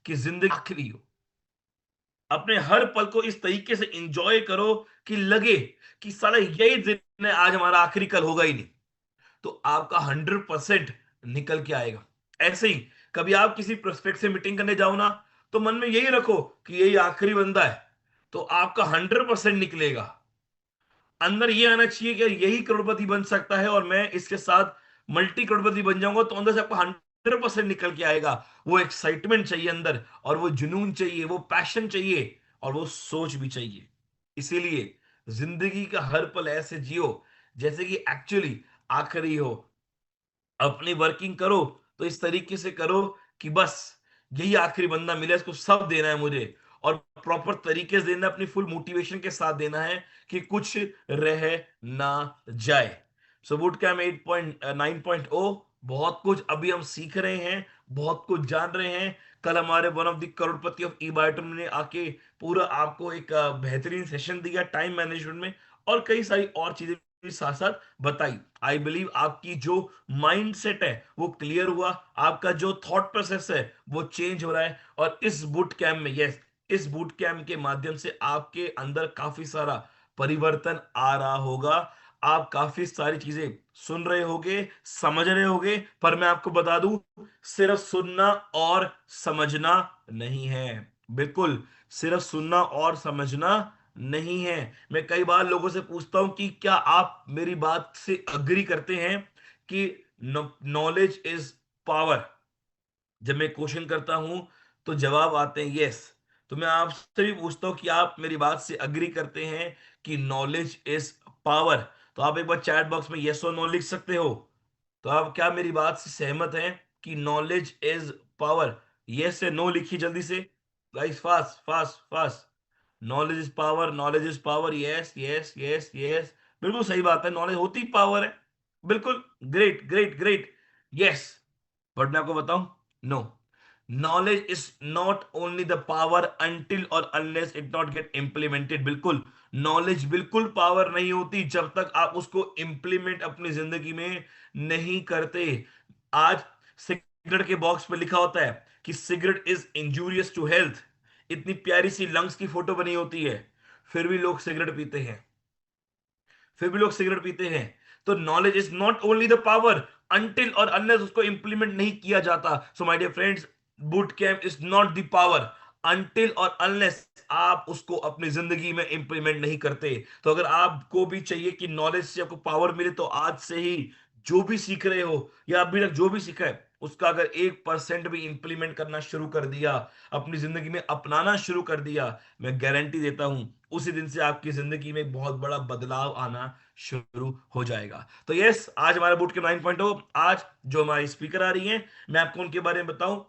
कि जिंदगी आखिरी हो। अपने हर पल को इस तरीके से एंजॉय करो कि लगे कि साला यही दिन है, आज हमारा आखिरी कल होगा ही नहीं। तो आपका 100% निकल के आएगा। ऐसे ही कभी आप किसी प्रोस्पेक्ट से मीटिंग करने जाओ ना, तो मन में यही रखो कि यही आखिरी बंदा है, तो आपका 100% निकलेगा। अंदर ये आना चाहिए कि यही करोड़पति बन सकता है और मैं इसके साथ मल्टी करोड़पति बन जाऊंगा, तो अंदर से आपको 100% निकल के आएगा। वो एक्साइटमेंट चाहिए अंदर, और वो जुनून चाहिए, वो पैशन चाहिए, और वो सोच भी चाहिए। इसीलिए जिंदगी का हर पल ऐसे जियो जैसे कि एक्चुअली आखिरी हो। अपनी वर्किंग करो तो इस तरीके से करो कि बस यही आखिरी बंदा मिले, इसको सब देना है मुझे, और प्रॉपर तरीके से देना है, अपनी फुल मोटिवेशन के साथ देना है कि कुछ रह ना जाए। सो बूट कैम्प 8.9.0, बहुत कुछ अभी हम सीख रहे हैं, बहुत कुछ जान रहे हैं। कल हमारे वन ऑफ द करोड़पति ऑफ ई बायोटम ने आके पूरा आपको एक बेहतरीन सेशन दिया टाइम मैनेजमेंट में, और कई सारी और चीजें भी साथ साथ बताई। आई बिलीव आपकी जो माइंड सेट है वो क्लियर हुआ, आपका जो थॉट प्रोसेस है वो चेंज हो रहा है। और इस बूट कैंप में, यस, इस बूट कैंप के माध्यम से आपके अंदर काफी सारा परिवर्तन आ रहा होगा। आप काफी सारी चीजें सुन रहे होगे, समझ रहे होगे, पर मैं आपको बता दूं, सिर्फ सुनना और समझना नहीं है। बिल्कुल, सिर्फ सुनना और समझना नहीं है। मैं कई बार लोगों से पूछता हूं कि क्या आप मेरी बात से अग्री करते हैं कि नॉलेज इज पावर। जब मैं क्वेश्चन करता हूं तो जवाब आते हैं यस। तो मैं आपसे भी पूछता हूं कि आप मेरी बात से अग्री करते हैं कि नॉलेज इज पावर। तो आप एक बार चैट बॉक्स में यस और नो लिख सकते हो। तो आप क्या मेरी बात से सहमत हैं कि knowledge is power? Yes say no लिखिए जल्दी से guys, fast fast fast. Knowledge is power, knowledge is power, yes yes yes yes. बिल्कुल सही बात है, नॉलेज होती पावर है। बिल्कुल, great great great, yes. But मैं आपको बताऊं, no, knowledge is not only the power until और unless it not get implemented. बिल्कुल, नॉलेज बिल्कुल पावर नहीं होती जब तक आप उसको इंप्लीमेंट अपनी जिंदगी में नहीं करते। आज सिगरेट के बॉक्स पे लिखा होता है कि cigarette is injurious to health. इतनी प्यारी सी लंग्स की फोटो बनी होती है, फिर भी लोग सिगरेट पीते हैं, फिर भी लोग सिगरेट पीते हैं। तो knowledge is not only the power until और अनलेस उसको इंप्लीमेंट नहीं किया जाता। So my dear friends, boot camp is not the power until और अनलेस आप उसको अपनी जिंदगी में इंप्लीमेंट नहीं करते। तो अगर आपको भी चाहिए कि नॉलेज से आपको पावर मिले, तो आज से ही जो भी सीख रहे हो या अभी तक जो भी सीखा है उसका अगर 1% भी इंप्लीमेंट करना शुरू कर दिया, अपनी जिंदगी में अपनाना शुरू कर दिया, मैं गारंटी देता हूं उसी दिन से आपकी जिंदगी में एक बहुत बड़ा बदलाव आना शुरू हो जाएगा। तो यस, आज हमारा बूट के 9.0, आज जो हमारी स्पीकर आ रही हैं, मैं आपको उनके बारे में बताऊं।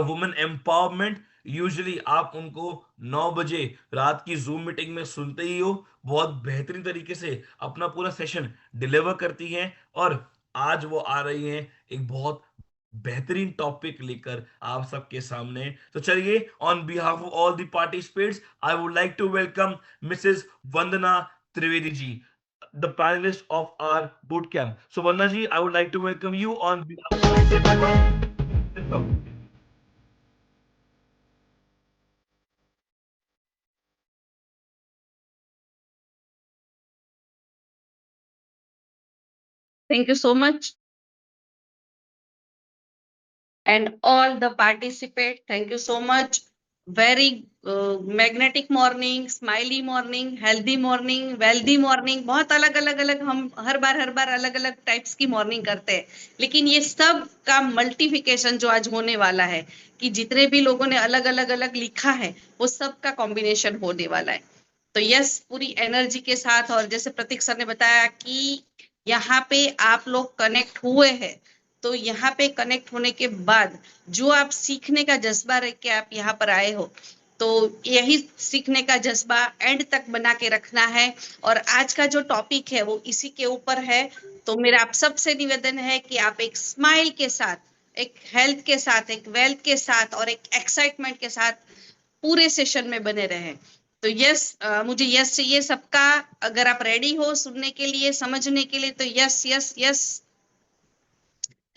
वुमेन एम्पावरमेंट, यूजुअली आप उनको 9 बजे रात की जूम मीटिंग में सुनते ही हो। बहुत बेहतरीन तरीके से अपना पूरा सेशन डिलीवर करती हैं, और आज वो आ रही हैं एक बहुत बेहतरीन टॉपिक लेकर आप सबके सामने। तो चलिए, on behalf of all the participates, I would like to welcome Mrs Vandana Trivedi ji, the panelist of our boot camp. So Vandana ji, I would like to welcome you on behalf of Thank you so much. And all the participate, thank you so much. Very magnetic morning, smiley morning, healthy morning, wealthy morning. बहुत अलग अलग अलग हम हर बार अलग अलग types की morning करते हैं, लेकिन ये सब का मल्टीप्लिकेशन जो आज होने वाला है कि जितने भी लोगों ने अलग अलग अलग लिखा है वो सब का कॉम्बिनेशन होने वाला है। तो यस, पूरी एनर्जी के साथ, और जैसे प्रतीक सर ने बताया कि यहाँ पे आप लोग कनेक्ट हुए हैं, तो यहाँ पे कनेक्ट होने के बाद जो आप सीखने का जज्बा रख के आप यहाँ पर आए हो, तो यही सीखने का जज्बा एंड तक बना के रखना है। और आज का जो टॉपिक है वो इसी के ऊपर है। तो मेरा आप सबसे निवेदन है कि आप एक स्माइल के साथ, एक हेल्थ के साथ, एक वेल्थ के साथ और एक एक्साइटमेंट के साथ पूरे सेशन में बने रहें। तो यस, मुझे यस चाहिए सबका। अगर आप रेडी हो सुनने के लिए, समझने के लिए, तो yes yes yes.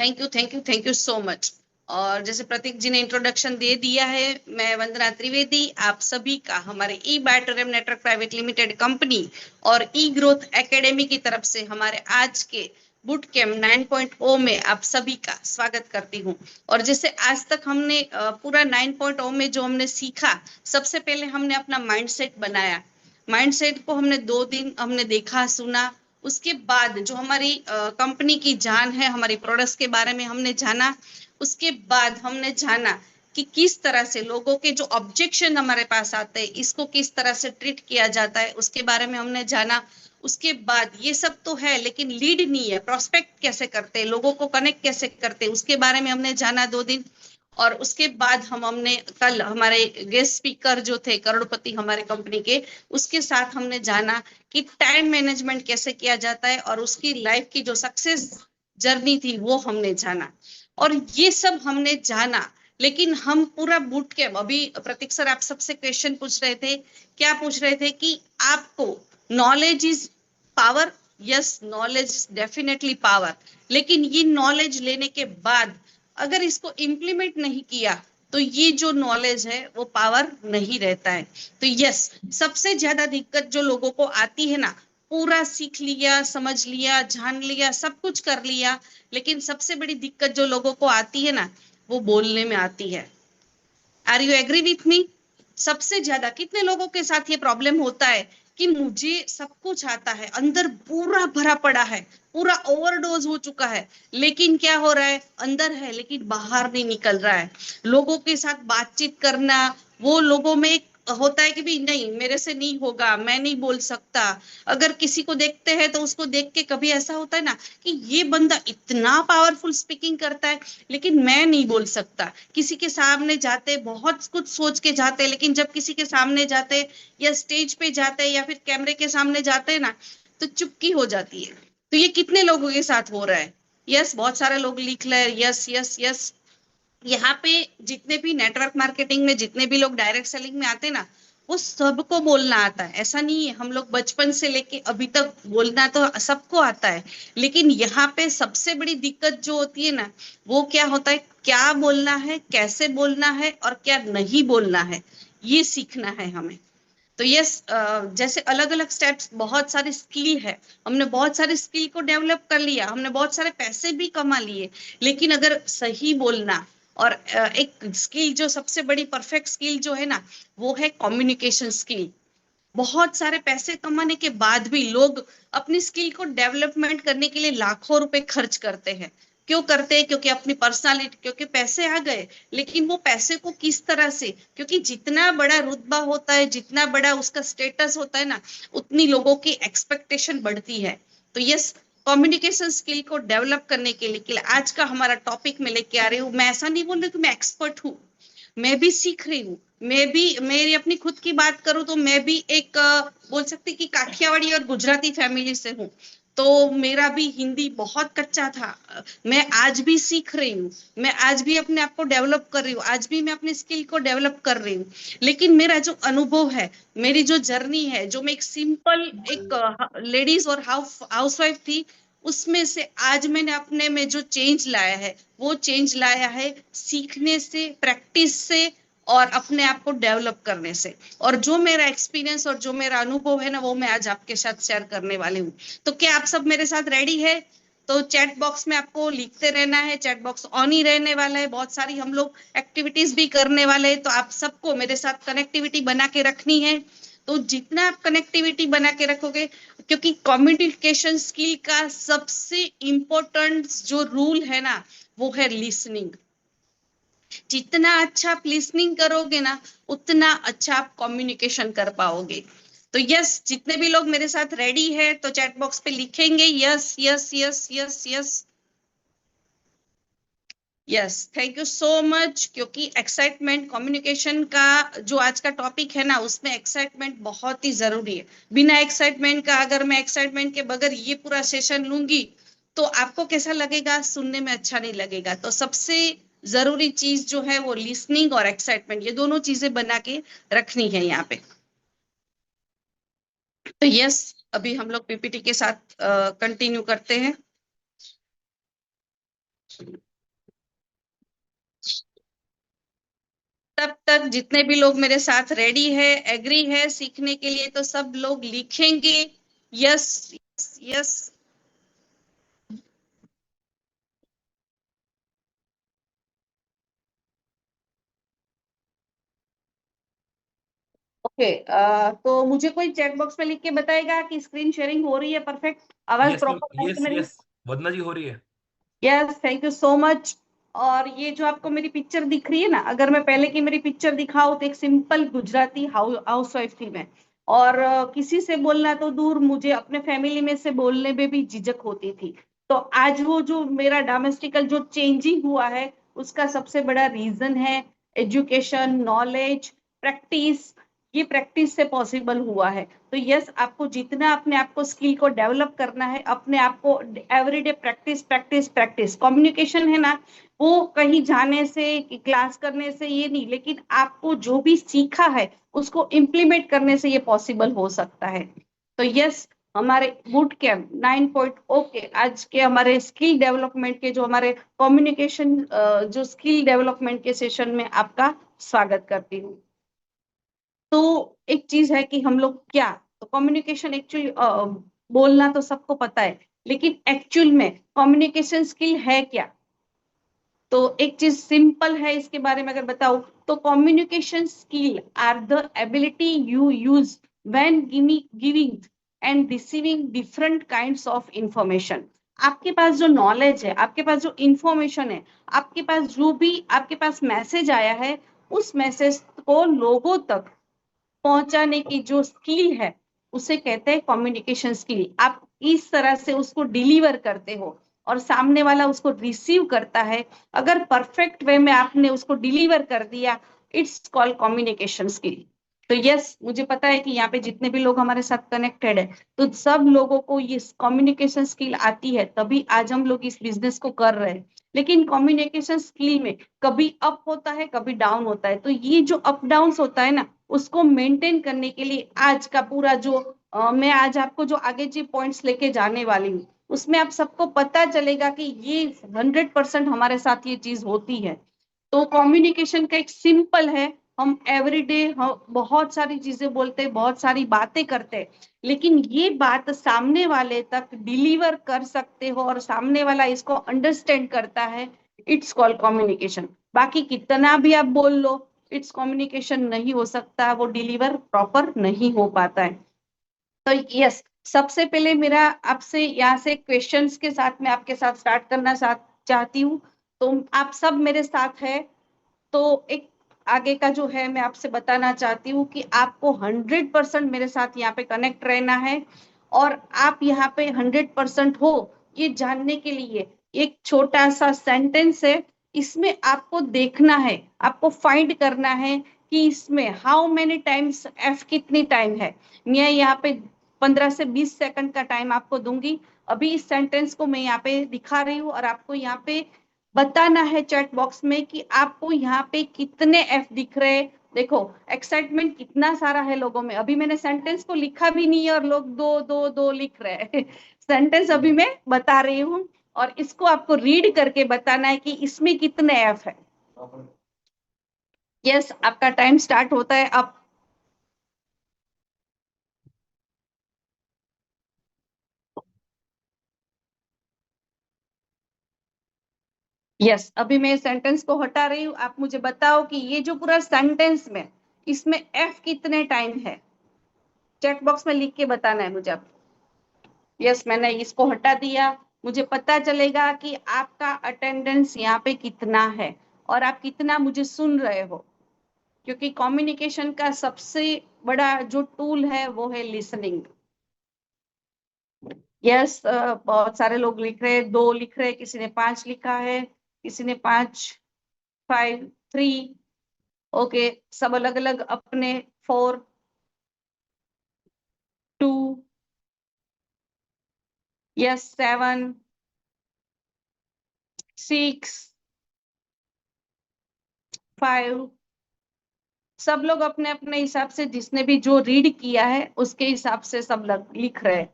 Thank you thank you thank you so much. और जैसे प्रतीक जी ने इंट्रोडक्शन दे दिया है, मैं वंदना त्रिवेदी आप सभी का हमारे ई बैटरम नेटवर्क प्राइवेट लिमिटेड कंपनी और ई ग्रोथ एकेडमी की तरफ से हमारे आज के बूट कैम्प 9.0 में आप सभी का स्वागत करती हूँ। और जैसे आज तक हमने पूरा 9.0 में जो हमने सीखा, सबसे पहले हमने अपना माइंडसेट बनाया। माइंडसेट को हमने 2 दिन हमने देखा सुना, उसके बाद जो हमारी कंपनी की जान है, हमारी प्रोडक्ट्स के बारे में हमने जाना। उसके बाद हमने जाना कि किस तरह से लोगों के जो ऑब्जेक्शन हमारे पास आते हैं, इसको किस तरह से ट्रीट किया जाता है, उसके बारे में हमने जाना। उसके बाद ये सब तो है, लेकिन लीड नहीं है, प्रोस्पेक्ट कैसे करते हैं, लोगों को कनेक्ट कैसे करते हैं, उसके बारे में हमने जाना 2 दिन। और उसके बाद हमने कल हमारे गेस्ट स्पीकर जो थे करोड़पति हमारे कंपनी के, उसके साथ हमने जाना कि टाइम मैनेजमेंट कैसे किया जाता है और उसकी लाइफ की जो सक्सेस जर्नी थी वो हमने जाना। और ये सब हमने जाना, लेकिन हम पूरा बूट कैम्प, अभी प्रतीक सर आप सबसे क्वेश्चन पूछ रहे थे, क्या पूछ रहे थे कि आपको knowledge is power. Yes, knowledge definitely power, लेकिन ये नॉलेज लेने के बाद अगर इसको इम्प्लीमेंट नहीं किया तो ये जो नॉलेज है वो पावर नहीं रहता है। तो यस, सबसे ज्यादा दिक्कत जो लोगों को आती है ना, पूरा सीख लिया, समझ लिया, जान लिया, सब कुछ कर लिया, लेकिन सबसे बड़ी दिक्कत जो लोगों को आती है ना, वो बोलने में आती है। Are you agree with me? सबसे ज्यादा कितने लोगों के साथ ये प्रॉब्लम होता है कि मुझे सब कुछ आता है, अंदर पूरा भरा पड़ा है, पूरा ओवरडोज हो चुका है, लेकिन क्या हो रहा है, अंदर है लेकिन बाहर नहीं निकल रहा है। लोगों के साथ बातचीत करना, वो लोगों में एक होता है कि भी नहीं, मेरे से नहीं होगा, मैं नहीं बोल सकता। अगर किसी को देखते हैं तो उसको देख के कभी ऐसा होता है ना कि ये बंदा इतना पावरफुल स्पीकिंग करता है, लेकिन मैं नहीं बोल सकता। किसी के सामने जाते बहुत कुछ सोच के जाते, लेकिन जब किसी के सामने जाते या स्टेज पे जाते या फिर कैमरे के सामने जाते ना, तो चुपकी हो जाती है। तो ये कितने लोगों के साथ हो रहा है? यस, बहुत सारे लोग लिख रहे हैं यस यस यस। यहाँ पे जितने भी नेटवर्क मार्केटिंग में जितने भी लोग डायरेक्ट सेलिंग में आते ना, वो सबको बोलना आता है, ऐसा नहीं है। हम लोग बचपन से लेके अभी तक बोलना तो सबको आता है, लेकिन यहाँ पे सबसे बड़ी दिक्कत जो होती है ना, वो क्या होता है, क्या बोलना है, कैसे बोलना है और क्या नहीं बोलना है, ये सीखना है हमें। तो यस, जैसे अलग अलग स्टेप्स, बहुत सारी स्किल है, हमने बहुत सारी स्किल को डेवलप कर लिया, हमने बहुत सारे पैसे भी कमा लिए, लेकिन अगर सही बोलना और एक स्किल जो सबसे बड़ी परफेक्ट स्किल जो है ना, वो है कम्युनिकेशन स्किल। बहुत सारे पैसे कमाने के बाद भी लोग अपनी स्किल को डेवलपमेंट करने के लिए लाखों रुपए खर्च करते हैं। क्यों करते हैं? क्योंकि अपनी पर्सनालिटी, क्योंकि पैसे आ गए, लेकिन वो पैसे को किस तरह से, क्योंकि जितना बड़ा रुतबा होता है, जितना बड़ा उसका स्टेटस होता है ना, उतनी लोगों की एक्सपेक्टेशन बढ़ती है। तो यस, कम्युनिकेशन स्किल को डेवलप करने के लिए आज का हमारा टॉपिक में लेके आ रही हूँ। मैं ऐसा नहीं बोल रही कि मैं एक्सपर्ट हूँ, मैं भी सीख रही हूँ। मैं भी, मेरी अपनी खुद की बात करूँ तो मैं भी एक बोल सकती कि काठियावाड़ी और गुजराती फैमिली से हूँ, तो मेरा भी हिंदी बहुत कच्चा था। मैं आज भी सीख रही हूँ, मैं आज भी अपने आप को डेवलप कर रही हूँ, आज भी मैं अपनी स्किल को डेवलप कर रही हूँ। लेकिन मेरा जो अनुभव है, मेरी जो जर्नी है, जो मैं एक सिंपल एक लेडीज और हाउसवाइफ थी, उसमें से आज मैंने अपने में जो चेंज लाया है, वो चेंज लाया है सीखने से, प्रैक्टिस से और अपने आप को डेवलप करने से। और जो मेरा एक्सपीरियंस और जो मेरा अनुभव है ना, वो मैं आज आपके साथ शेयर करने वाली हूँ। तो क्या आप सब मेरे साथ रेडी है? तो चैट बॉक्स में आपको लिखते रहना है, चैट बॉक्स ऑन ही रहने वाला है, बहुत सारी हम लोग एक्टिविटीज भी करने वाले हैं, तो आप सबको मेरे साथ कनेक्टिविटी बना के रखनी है। तो जितना आप कनेक्टिविटी बना के रखोगे, क्योंकि कम्युनिकेशन स्किल का सबसे इम्पोर्टेंट जो रूल है ना, वो है लिसनिंग। जितना अच्छा आप लिसनिंग करोगे ना, उतना अच्छा आप कम्युनिकेशन कर पाओगे। तो यस, जितने भी लोग मेरे साथ रेडी है तो चैट बॉक्स पे लिखेंगे yes yes yes yes yes yes. Thank you so much. क्योंकि एक्साइटमेंट, कम्युनिकेशन का जो आज का टॉपिक है ना, उसमें एक्साइटमेंट बहुत ही जरूरी है। बिना एक्साइटमेंट का, अगर मैं एक्साइटमेंट के बगैर ये पूरा सेशन लूंगी तो आपको कैसा लगेगा? सुनने में अच्छा नहीं लगेगा। तो सबसे जरूरी चीज जो है वो लिसनिंग और एक्साइटमेंट, ये दोनों चीजें बना के रखनी है यहाँ पे। तो यस, अभी हम लोग पीपीटी के साथ कंटिन्यू करते हैं। तक जितने भी लोग मेरे साथ रेडी है, एग्री है सीखने के लिए, तो सब लोग लिखेंगे यस यस यस। ओके, तो मुझे कोई चैट बॉक्स में लिख के बताएगा कि स्क्रीन शेयरिंग हो रही है, परफेक्ट आवाज यस मैम, प्रॉपर आ रही है यस मेरी? यस, वंदना जी हो रही है। Yes, thank you so much. और ये जो आपको मेरी पिक्चर दिख रही है ना, अगर मैं पहले की मेरी पिक्चर दिखाऊं तो एक सिंपल गुजराती हाउस वाइफ थी मैं। और किसी से बोलना तो दूर, मुझे अपने फैमिली में से बोलने में भी झिझक होती थी। तो आज वो जो मेरा डोमेस्टिकल जो चेंजिंग हुआ है, उसका सबसे बड़ा रीजन है एजुकेशन, नॉलेज, प्रैक्टिस। ये प्रैक्टिस से पॉसिबल हुआ है। तो यस, आपको जितना अपने आप को स्किल को डेवलप करना है, अपने आप को everyday practice practice practice. Communication है ना, वो कहीं जाने से, क्लास करने से ये नहीं, लेकिन आपको जो भी सीखा है उसको इम्प्लीमेंट करने से ये पॉसिबल हो सकता है। तो यस, हमारे बूट कैम्प 9.0 के आज के हमारे स्किल डेवलपमेंट के, जो हमारे कम्युनिकेशन जो स्किल डेवलपमेंट के सेशन में आपका स्वागत करती हूँ। तो एक चीज है कि हम लोग क्या, तो कम्युनिकेशन एक्चुअली बोलना तो सबको पता है, लेकिन एक्चुअल में कम्युनिकेशन स्किल है क्या? तो एक चीज सिंपल है इसके बारे में अगर बताऊं, तो communication skill are the ability you use when giving and receiving different kinds of information. आपके पास जो नॉलेज है, आपके पास जो इंफॉर्मेशन है, आपके पास जो भी आपके पास मैसेज आया है, उस मैसेज को लोगों तक पहुंचाने की जो स्किल है, उसे कहते हैं कम्युनिकेशन स्किल। आप इस तरह से उसको डिलीवर करते हो और सामने वाला उसको रिसीव करता है। अगर परफेक्ट वे में आपने उसको डिलीवर कर दिया, इट्स कॉल्ड कम्युनिकेशन स्किल। तो यस, मुझे पता है कि यहाँ पे जितने भी लोग हमारे साथ कनेक्टेड है, तो सब लोगों को ये कम्युनिकेशन स्किल आती है, तभी आज हम लोग इस बिजनेस को कर रहे हैं। लेकिन कम्युनिकेशन स्किल में कभी अप होता है, कभी डाउन होता है। तो ये जो अप डाउन होता है ना, उसको मेंटेन करने के लिए आज का पूरा जो मैं आज आपको जो आगे जी पॉइंट्स लेके जाने वाली हूँ, उसमें आप सबको पता चलेगा कि ये 100% हमारे साथ ये चीज होती है। तो कम्युनिकेशन का एक सिंपल है, हम एवरीडे बहुत सारी चीजें बोलते हैं, बहुत सारी बातें करते हैं, लेकिन ये बात सामने वाले तक डिलीवर कर सकते हो और सामने वाला इसको अंडरस्टैंड करता है, इट्स कॉल्ड कम्युनिकेशन। बाकी कितना भी आप बोल लो, इट्स कम्युनिकेशन नहीं हो सकता, वो डिलीवर प्रॉपर नहीं हो पाता है। तो यस, सबसे पहले मेरा आपसे यहाँ से क्वेश्चंस के साथ मैं आपके साथ स्टार्ट करना चाहती हूँ। तो आप सब मेरे साथ है, तो एक आगे का जो है मैं आपसे बताना चाहती हूँ कि आपको 100% मेरे साथ यहाँ पे कनेक्ट रहना है। और आप यहाँ पे 100% हो, ये जानने के लिए एक छोटा सा सेंटेंस है, इसमें आपको देखना है, आपको फाइंड करना है कि इसमें हाउ मेनी टाइम्स एफ कितनी टाइम है। मैं यहाँ पे 15 से 20 सेकंड का टाइम आपको दूंगी। अभी इस सेंटेंस को मैं यहाँ पे दिखा रही हूँ और आपको यहाँ पे बताना है चैट बॉक्स में कि आपको यहाँ पे कितने एफ दिख रहे हैं। देखो, एक्साइटमेंट कितना सारा है लोगों में। अभी मैंने सेंटेंस को लिखा भी नहीं है और लोग दो दो दो लिख रहे हैं। सेंटेंस अभी मैं बता रही हूँ और इसको आपको रीड करके बताना है कि इसमें कितने एफ है। यस, आपका टाइम स्टार्ट होता है अब। यस, अभी मैं सेंटेंस को हटा रही हूँ। आप मुझे बताओ कि ये जो पूरा सेंटेंस में, इसमें एफ कितने टाइम है। चैट बॉक्स में लिख के बताना है मुझे आप। यस, मैंने इसको हटा दिया। मुझे पता चलेगा कि आपका अटेंडेंस यहाँ पे कितना है और आप कितना मुझे सुन रहे हो, क्योंकि कम्युनिकेशन का सबसे बड़ा जो टूल है वो है लिसनिंग। यस, बहुत सारे लोग लिख रहे हैं, 2 लिख रहे हैं, किसी ने 5 लिखा है, किसी ने 5, 5, 3। ओके, सब अलग अलग अपने 4, 2, यस 7, 6, 5। सब लोग अपने अपने हिसाब से, जिसने भी जो रीड किया है उसके हिसाब से सब लोग लिख रहे हैं।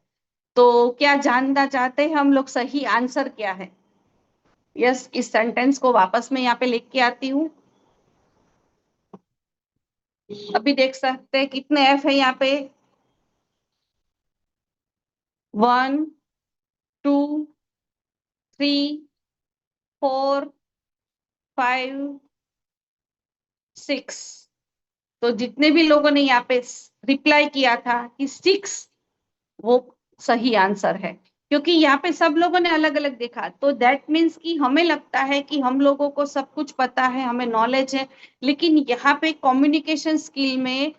तो क्या जानना चाहते हैं हम लोग सही आंसर क्या है? यस, इस सेंटेंस को वापस मैं यहाँ पे लिख के आती हूँ। अभी देख सकते हैं कितने एफ है यहाँ पे, 1 2 3 4 5 6। तो जितने भी लोगों ने यहाँ पे रिप्लाई किया था कि 6, वो सही आंसर है, क्योंकि यहाँ पे सब लोगों ने अलग अलग देखा। तो दैट मीन्स कि हमें लगता है कि हम लोगों को सब कुछ पता है, हमें नॉलेज है, लेकिन यहाँ पे कम्युनिकेशन स्किल में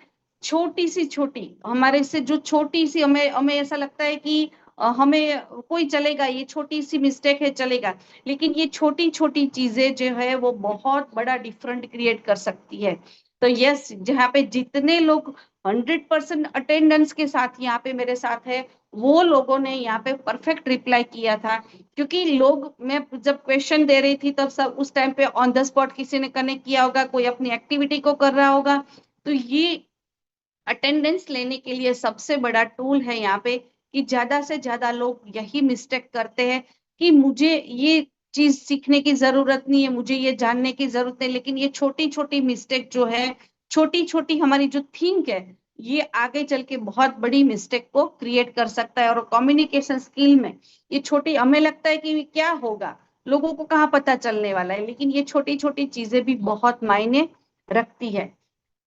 छोटी सी छोटी, हमारे से जो छोटी सी, हमें हमें ऐसा लगता है कि हमें कोई चलेगा, ये छोटी सी मिस्टेक है चलेगा, लेकिन ये छोटी छोटी चीजें जो है वो बहुत बड़ा डिफरेंट क्रिएट कर सकती है। तो यस, जहाँ पे जितने लोग 100% अटेंडेंस के साथ यहाँ पे मेरे साथ है, वो लोगों ने यहाँ पे परफेक्ट रिप्लाई किया था। क्योंकि लोग, मैं जब क्वेश्चन दे रही थी तब सब उस टाइम पे ऑन द स्पॉट किसी ने कनेक्ट किया होगा, कोई अपनी एक्टिविटी को कर रहा होगा। तो ये अटेंडेंस लेने के लिए सबसे बड़ा टूल है यहाँ पे, कि ज्यादा से ज्यादा लोग यही मिस्टेक करते हैं कि मुझे ये चीज सीखने की जरूरत नहीं है, मुझे ये जानने की जरूरत है, लेकिन ये छोटी छोटी मिस्टेक जो है, छोटी छोटी हमारी जो थिंक है, ये आगे चल के बहुत बड़ी मिस्टेक को क्रिएट कर सकता है। और कम्युनिकेशन स्किल में ये छोटी, हमें लगता है कि क्या होगा, लोगों को कहाँ पता चलने वाला है, लेकिन ये छोटी छोटी चीजें भी बहुत मायने रखती है।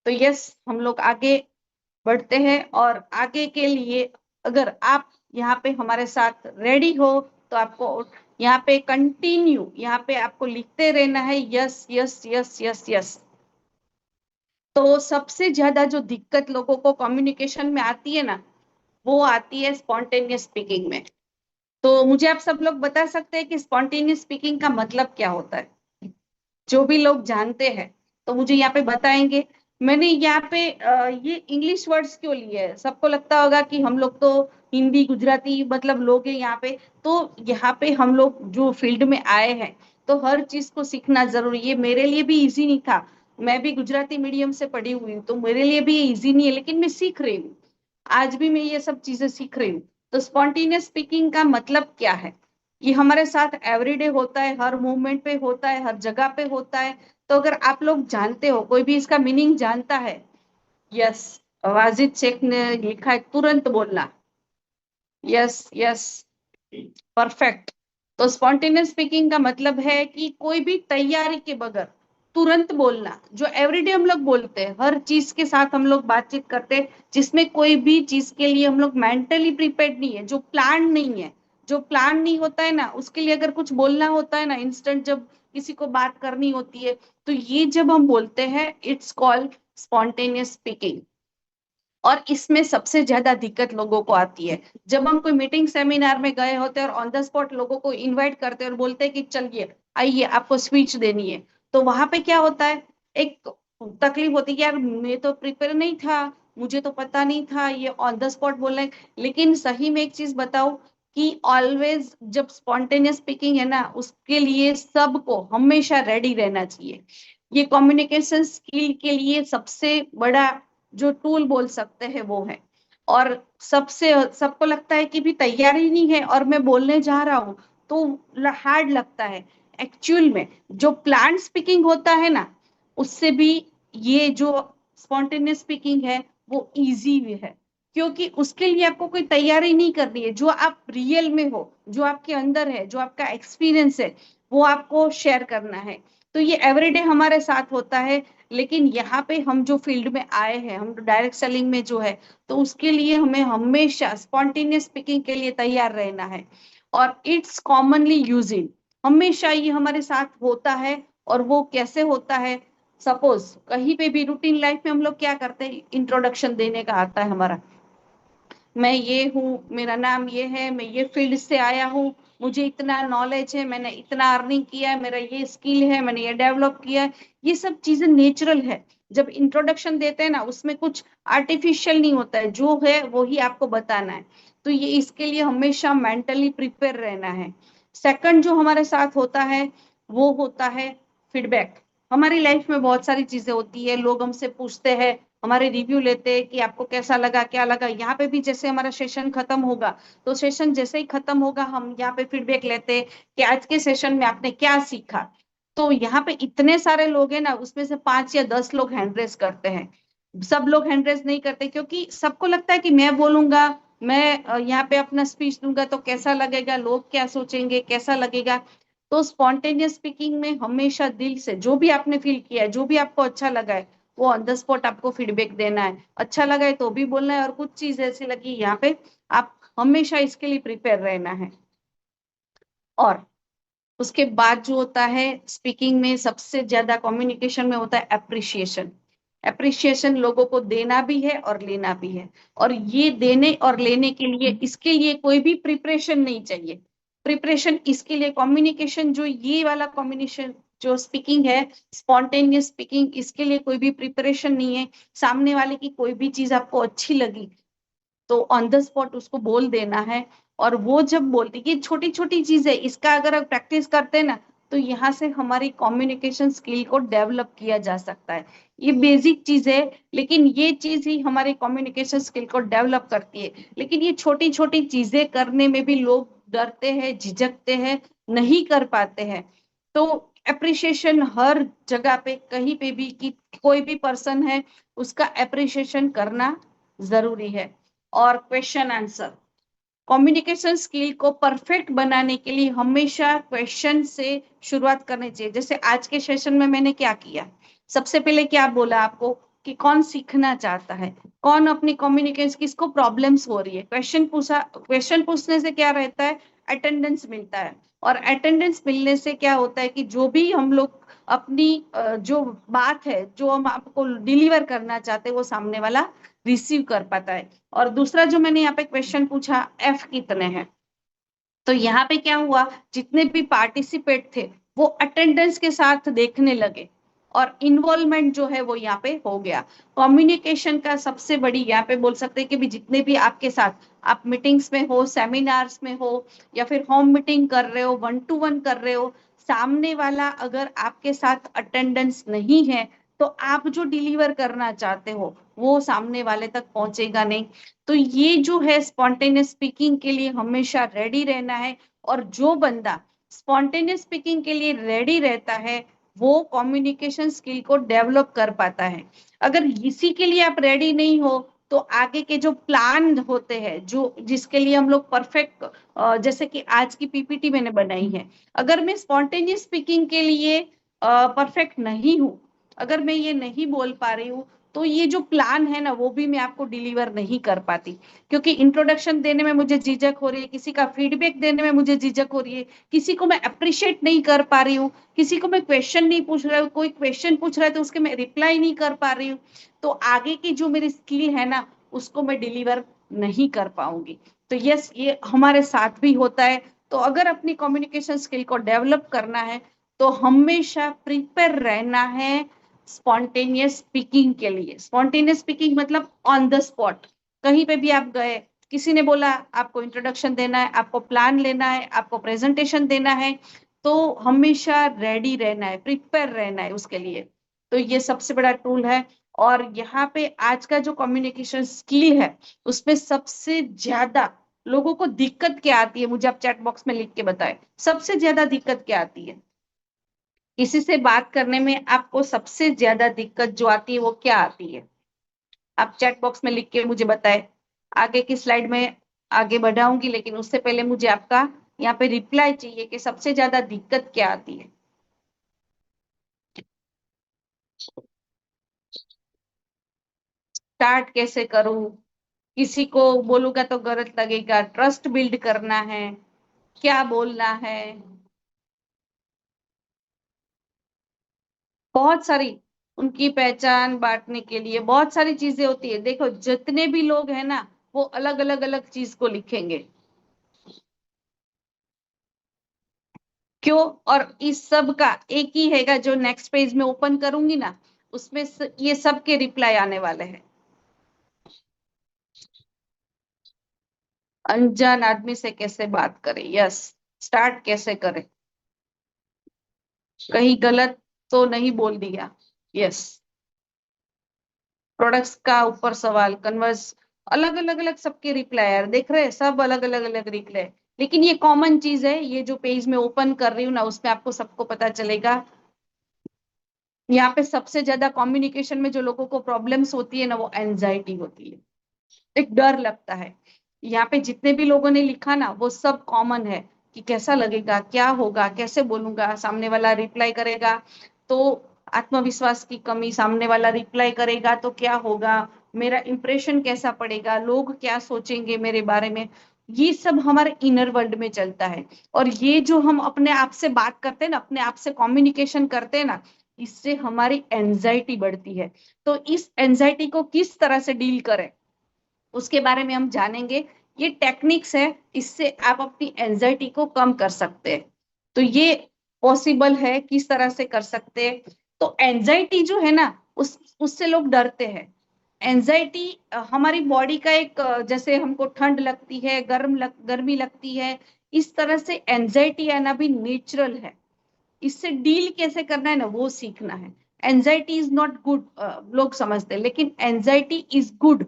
तो यस, हम लोग आगे बढ़ते हैं, और आगे के लिए अगर आप यहाँ पे हमारे साथ रेडी हो, तो आपको यहाँ पे कंटिन्यू, यहाँ पे आपको लिखते रहना है yes yes yes yes yes. तो सबसे ज्यादा जो दिक्कत लोगों को कम्युनिकेशन में आती है ना, वो आती है स्पॉन्टेनियस स्पीकिंग में। तो मुझे आप सब लोग बता सकते हैं कि स्पॉन्टेनियस स्पीकिंग का मतलब क्या होता है? जो भी लोग जानते हैं तो मुझे यहाँ पे बताएंगे। मैंने यहाँ पे ये इंग्लिश वर्ड्स क्यों लिए है? सबको लगता होगा कि हम लोग तो हिंदी गुजराती मतलब लोग हैं यहाँ पे। तो यहाँ पे हम लोग जो फील्ड में आए हैं, तो हर चीज को सीखना जरूरी है। मेरे लिए भी इजी नहीं था, मैं भी गुजराती मीडियम से पढ़ी हुई हूँ, तो मेरे लिए भी इजी नहीं है, लेकिन मैं सीख रही हूँ। आज भी मैं ये सब चीजें सीख रही हूँ। तो स्पॉन्टेनियस स्पीकिंग का मतलब क्या है? ये हमारे साथ एवरीडे होता है, हर मूवमेंट पे होता है, हर जगह पे होता है। तो अगर आप लोग जानते हो, कोई भी इसका मीनिंग जानता है? यस, वाजिद शेख ने लिखा है तुरंत बोलना। Yes yes, perfect. तो स्पॉन्टेनियस स्पीकिंग का मतलब है कि कोई भी तैयारी के बगैर तुरंत बोलना, जो एवरीडे हम लोग बोलते हैं, हर चीज के साथ हम लोग बातचीत करते हैं, जिसमें कोई भी चीज के लिए हम लोग मेंटली प्रिपेयर्ड नहीं है, जो प्लान नहीं है। जो प्लान नहीं होता है ना, उसके लिए अगर कुछ बोलना होता है ना, इंस्टेंट जब किसी को बात करनी होती है, तो ये जब हम बोलते हैं, इट्स कॉल्ड स्पॉन्टेनियस स्पीकिंग। और इसमें सबसे ज्यादा दिक्कत लोगों को आती है जब हम कोई मीटिंग सेमिनार में गए होते हैं और ऑन द स्पॉट लोगों को इनवाइट करते हैं और बोलते हैं कि चलिए आइए आपको स्पीच देनी है। तो वहां पे क्या होता है, एक तकलीफ होती है कि यार मैं तो प्रिपेयर नहीं था, मुझे तो पता नहीं था, ये ऑन द स्पॉट बोल रहे हैं। लेकिन सही में एक चीज बताओ, कि ऑलवेज जब स्पॉन्टेनियस स्पीकिंग है ना, उसके लिए सबको हमेशा रेडी रहना चाहिए। ये कम्युनिकेशन स्किल के लिए सबसे बड़ा जो टूल बोल सकते हैं वो है। और सबसे, सबको लगता है कि भी तैयारी नहीं है और मैं बोलने जा रहा हूँ तो हार्ड लगता है। एक्चुअल में जो प्लान स्पीकिंग होता है ना, उससे भी ये जो स्पॉन्टेनियस स्पीकिंग है वो इजी भी है। क्योंकि उसके लिए आपको कोई तैयारी नहीं करनी है, जो आप रियल में हो, जो आपके अंदर है, जो आपका एक्सपीरियंस है, वो आपको शेयर करना है। तो ये एवरीडे हमारे साथ होता है। लेकिन यहाँ पे हम जो फील्ड में आए हैं, हम डायरेक्ट सेलिंग में जो है, तो उसके लिए हमें हमेशा स्पॉन्टेनियस स्पीकिंग के लिए तैयार रहना है। और इट्स कॉमनली यूजिंग, हमेशा ये हमारे साथ होता है। और वो कैसे होता है? सपोज कहीं पे भी रूटीन लाइफ में हम लोग क्या करते हैं, इंट्रोडक्शन देने का आता है हमारा, मैं ये हूँ, मेरा नाम ये है, मैं ये फील्ड से आया हूँ, मुझे इतना नॉलेज है, मैंने इतना अर्निंग किया है, मेरा ये स्किल है, मैंने ये डेवलप किया है। ये सब चीजें नेचुरल है। जब इंट्रोडक्शन देते हैं ना, उसमें कुछ आर्टिफिशियल नहीं होता है, जो है वो ही आपको बताना है। तो ये इसके लिए हमेशा मेंटली प्रिपेयर रहना है। सेकंड जो हमारे साथ होता है, वो होता है फीडबैक। हमारी लाइफ में बहुत सारी चीजें होती है, लोग हमसे पूछते हैं, हमारे रिव्यू लेते हैं कि आपको कैसा लगा, क्या लगा। यहाँ पे भी जैसे हमारा सेशन खत्म होगा, तो सेशन जैसे ही खत्म होगा, हम यहाँ पे फीडबैक लेते हैं कि आज के सेशन में आपने क्या सीखा। तो यहाँ पे इतने सारे लोग हैं ना, उसमें से 5 या 10 लोग हैंड रेस करते हैं। सब लोग हैंड रेज नहीं करते, क्योंकि सबको लगता है कि मैं बोलूंगा, मैं यहाँ पे अपना स्पीच दूंगा तो कैसा लगेगा, लोग क्या सोचेंगे, कैसा लगेगा। तो स्पॉन्टेनियस स्पीकिंग में हमेशा दिल से जो भी आपने फील किया है, जो भी आपको अच्छा लगा है, वो ऑन द स्पॉट आपको फीडबैक देना है। अच्छा लगा है तो भी बोलना है, और कुछ चीज ऐसी लगी यहाँ पे, आप हमेशा इसके लिए प्रिपेयर रहना है। और उसके बाद जो होता है स्पीकिंग में, सबसे ज्यादा कम्युनिकेशन में होता है अप्रिशिएशन। अप्रिशिएशन लोगों को देना भी है और लेना भी है। और ये देने और लेने के लिए, इसके लिए कोई भी प्रिपरेशन नहीं चाहिए। प्रिपरेशन इसके लिए, कम्युनिकेशन जो ये वाला कम्युनिकेशन जो स्पीकिंग है, स्पॉन्टेनियस स्पीकिंग, इसके लिए कोई भी प्रिपरेशन नहीं है। सामने वाले की कोई भी चीज आपको अच्छी लगी तो ऑन द स्पॉट उसको बोल देना है। और वो जब बोलती, ये छोटी छोटी चीज है, इसका अगर आप प्रैक्टिस करते हैं ना, तो यहाँ से हमारी कम्युनिकेशन स्किल को डेवलप किया जा सकता है। ये बेसिक चीज है, लेकिन ये चीज ही हमारी कम्युनिकेशन स्किल को डेवलप करती है। लेकिन ये छोटी छोटी चीजें करने में भी लोग डरते हैं, झिझकते हैं, नहीं कर पाते हैं। तो अप्रिशिएशन हर जगह पे, कहीं पे भी, कि कोई भी पर्सन है, उसका अप्रिशिएशन करना जरूरी है। और क्वेश्चन आंसर, कम्युनिकेशन स्किल को परफेक्ट बनाने के लिए हमेशा क्वेश्चन से शुरुआत करनी चाहिए। जैसे आज के सेशन में मैंने क्या किया, सबसे पहले क्या बोला आपको कि कौन सीखना चाहता है, कौन अपनी कम्युनिकेशन, किसको प्रॉब्लम्स हो रही है, क्वेश्चन पूछा। क्वेश्चन पूछने से क्या रहता है, अटेंडेंस मिलता है। और अटेंडेंस मिलने से क्या होता है कि जो भी हम लोग अपनी जो बात है, जो हम आपको डिलीवर करना चाहते हैं, वो सामने वाला रिसीव कर पाता है। और दूसरा जो मैंने यहाँ पे क्वेश्चन पूछा, एफ कितने हैं, तो यहाँ पे क्या हुआ, जितने भी पार्टिसिपेट थे वो अटेंडेंस के साथ देखने लगे, और इन्वॉल्वमेंट जो है वो यहाँ पे हो गया। कम्युनिकेशन का सबसे बड़ी, यहाँ पे बोल सकते हैं कि भी जितने भी आपके साथ आप मीटिंग्स में हो, सेमिनार्स में हो, या फिर होम मीटिंग कर रहे हो, 1-to-1 कर रहे हो, सामने वाला अगर आपके साथ अटेंडेंस नहीं है, तो आप जो डिलीवर करना चाहते हो वो सामने वाले तक पहुंचेगा नहीं। तो ये जो है स्पॉन्टेनियस स्पीकिंग के लिए हमेशा रेडी रहना है। और जो बंदा स्पॉन्टेनियस स्पीकिंग के लिए रेडी रहता है, वो कम्युनिकेशन स्किल को डेवलप कर पाता है। अगर इसी के लिए आप रेडी नहीं हो, तो आगे के जो प्लान होते हैं, जो जिसके लिए हम लोग परफेक्ट, जैसे कि आज की पीपीटी मैंने बनाई है, अगर मैं स्पॉन्टेनियस स्पीकिंग के लिए परफेक्ट नहीं हूँ, अगर मैं ये नहीं बोल पा रही हूँ, तो ये जो प्लान है ना, वो भी मैं आपको डिलीवर नहीं कर पाती। क्योंकि इंट्रोडक्शन देने में मुझे झिझक हो रही है, किसी का फीडबैक देने में मुझे झिझक हो रही है, किसी को मैं अप्रिशिएट नहीं कर पा रही हूँ, किसी को मैं क्वेश्चन नहीं पूछ रहा हूँ, कोई क्वेश्चन पूछ रहा है तो उसके मैं रिप्लाई नहीं कर पा रही हूँ, तो आगे की जो मेरी स्किल है ना, उसको मैं डिलीवर नहीं कर पाऊंगी। तो यस, ये हमारे साथ भी होता है। तो अगर अपनी कम्युनिकेशन स्किल को डेवलप करना है, तो हमेशा प्रिपेयर रहना है स्पॉन्टेनियस स्पीकिंग के लिए। स्पॉन्टेनियस स्पीकिंग मतलब ऑन द स्पॉट, कहीं पे भी आप गए, किसी ने बोला आपको इंट्रोडक्शन देना है, आपको प्लान लेना है, आपको प्रेजेंटेशन देना है, तो हमेशा रेडी रहना है, प्रिपेयर रहना है उसके लिए। तो ये सबसे बड़ा टूल है। और यहाँ पे आज का जो कम्युनिकेशन स्किल है, उसमें सबसे ज्यादा लोगों को दिक्कत क्या आती है, मुझे आप चैट बॉक्स में लिख के बताएं, सबसे ज्यादा दिक्कत क्या आती है, किसी से बात करने में आपको सबसे ज्यादा दिक्कत जो आती है वो क्या आती है, आप चैट बॉक्स में लिख के मुझे बताएं। आगे की स्लाइड में आगे बढ़ाऊंगी, लेकिन उससे पहले मुझे आपका यहाँ पे रिप्लाई चाहिए कि सबसे ज्यादा दिक्कत क्या आती है। स्टार्ट कैसे करूं, किसी को बोलूंगा तो गलत लगेगा, ट्रस्ट बिल्ड करना है, क्या बोलना है, बहुत सारी, उनकी पहचान बांटने के लिए बहुत सारी चीजें होती है। देखो जितने भी लोग हैं ना, वो अलग अलग अलग चीज को लिखेंगे, क्यों। और इस सब का एक ही हैगा, जो नेक्स्ट पेज में ओपन करूंगी ना, उसमें ये सब के रिप्लाई आने वाले हैं। अनजान आदमी से कैसे बात करें, यस, स्टार्ट कैसे करें, कहीं गलत तो नहीं बोल दिया, यस, प्रोडक्ट्स का ऊपर सवाल, कन्वर्स, अलग अलग अलग सबके रिप्लाई यार, देख रहे हैं सब अलग अलग अलग रिप्लाई। लेकिन ये कॉमन चीज है, ये जो पेज में ओपन कर रही हूँ ना, उसमें आपको सबको पता चलेगा। यहाँ पे सबसे ज्यादा कम्युनिकेशन में जो लोगों को प्रॉब्लम्स होती है ना, वो एंजाइटी होती है, एक डर लगता है। यहाँ पे जितने भी लोगों ने लिखा ना, वो सब कॉमन है कि कैसा लगेगा, क्या होगा, कैसे बोलूंगा, सामने वाला रिप्लाई करेगा तो आत्मविश्वास की कमी, सामने वाला रिप्लाई करेगा तो क्या होगा, मेरा इंप्रेशन कैसा पड़ेगा, लोग क्या सोचेंगे मेरे बारे में। ये सब हमारे इनर वर्ल्ड में चलता है। और ये जो हम अपने आप से बात करते हैं ना, अपने आप से कम्युनिकेशन करते हैं ना, इससे हमारी एंजाइटी बढ़ती है। तो इस एंजाइटी को किस तरह से डील करें, उसके बारे में हम जानेंगे। ये टेक्निक्स है, इससे आप अपनी एंजाइटी को कम कर सकते हैं। तो ये पॉसिबल है, किस तरह से कर सकते हैं। तो एंजाइटी जो है ना, उससे लोग डरते हैं। एंजाइटी हमारी बॉडी का एक जैसे हमको ठंड लगती है, गर्मी लगती है, इस तरह से एंजाइटी आना भी नेचुरल है। इससे डील कैसे करना है ना, वो सीखना है। एंजाइटी इज नॉट गुड, लोग समझते हैं, लेकिन anxiety is good,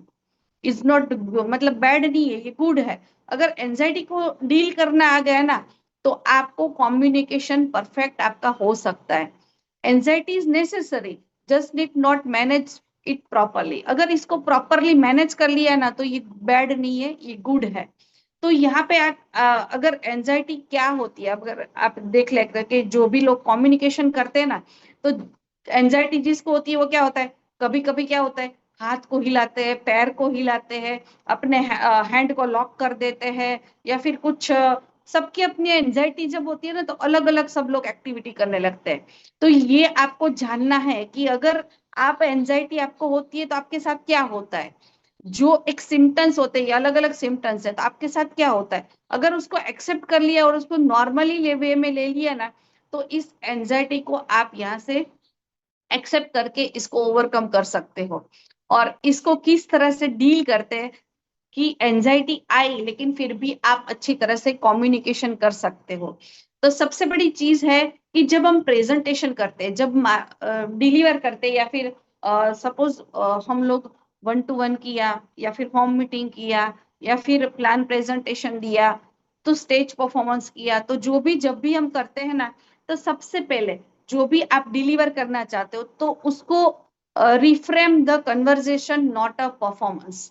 is not, मतलब बैड नहीं है, ये गुड है। अगर एंजाइटी को डील करना आ गया ना, तो आपको कम्युनिकेशन परफेक्ट आपका हो सकता है। Anxiety is necessary, just need not manage it properly. अगर इसको प्रॉपरली मैनेज कर लिया ना, तो ये बैड नहीं है, ये गुड है। तो यहाँ पे अगर एंजाइटी क्या होती है, अगर आप देख लेते कि जो भी लोग कम्युनिकेशन करते हैं ना, तो एंजाइटी जिसको होती है वो क्या होता है, कभी कभी क्या होता है, हाथ को हिलाते हैं, पैर को हिलाते हैं, अपने हैंड को लॉक कर देते हैं, या फिर कुछ सबकी अपनी एंजाइटी जब होती है ना, तो अलग अलग सब लोग एक्टिविटी करने लगते हैं। तो ये आपको जानना है कि अगर आप एंजाइटी आपको होती है तो आपके साथ क्या होता है। जो एक सिम्टम्स होते हैं, अलग अलग सिम्टम्स है, तो आपके साथ क्या होता है। अगर उसको एक्सेप्ट कर लिया और उसको नॉर्मली वे में ले लिया ना, तो इस एंजाइटी को आप यहाँ से एक्सेप्ट करके इसको ओवरकम कर सकते हो। और इसको किस तरह से डील करते हैं कि एंजाइटी आई लेकिन फिर भी आप अच्छी तरह से कम्युनिकेशन कर सकते हो। तो सबसे बड़ी चीज है कि जब हम प्रेजेंटेशन करते हैं, जब डिलीवर करते हैं, या फिर सपोज हम लोग 1-to-1 किया, या फिर होम मीटिंग किया, या फिर प्लान प्रेजेंटेशन दिया, तो स्टेज परफॉर्मेंस किया, तो जो भी जब भी हम करते हैं ना, तो सबसे पहले जो भी आप डिलीवर करना चाहते हो, तो उसको reframe the conversation not a performance.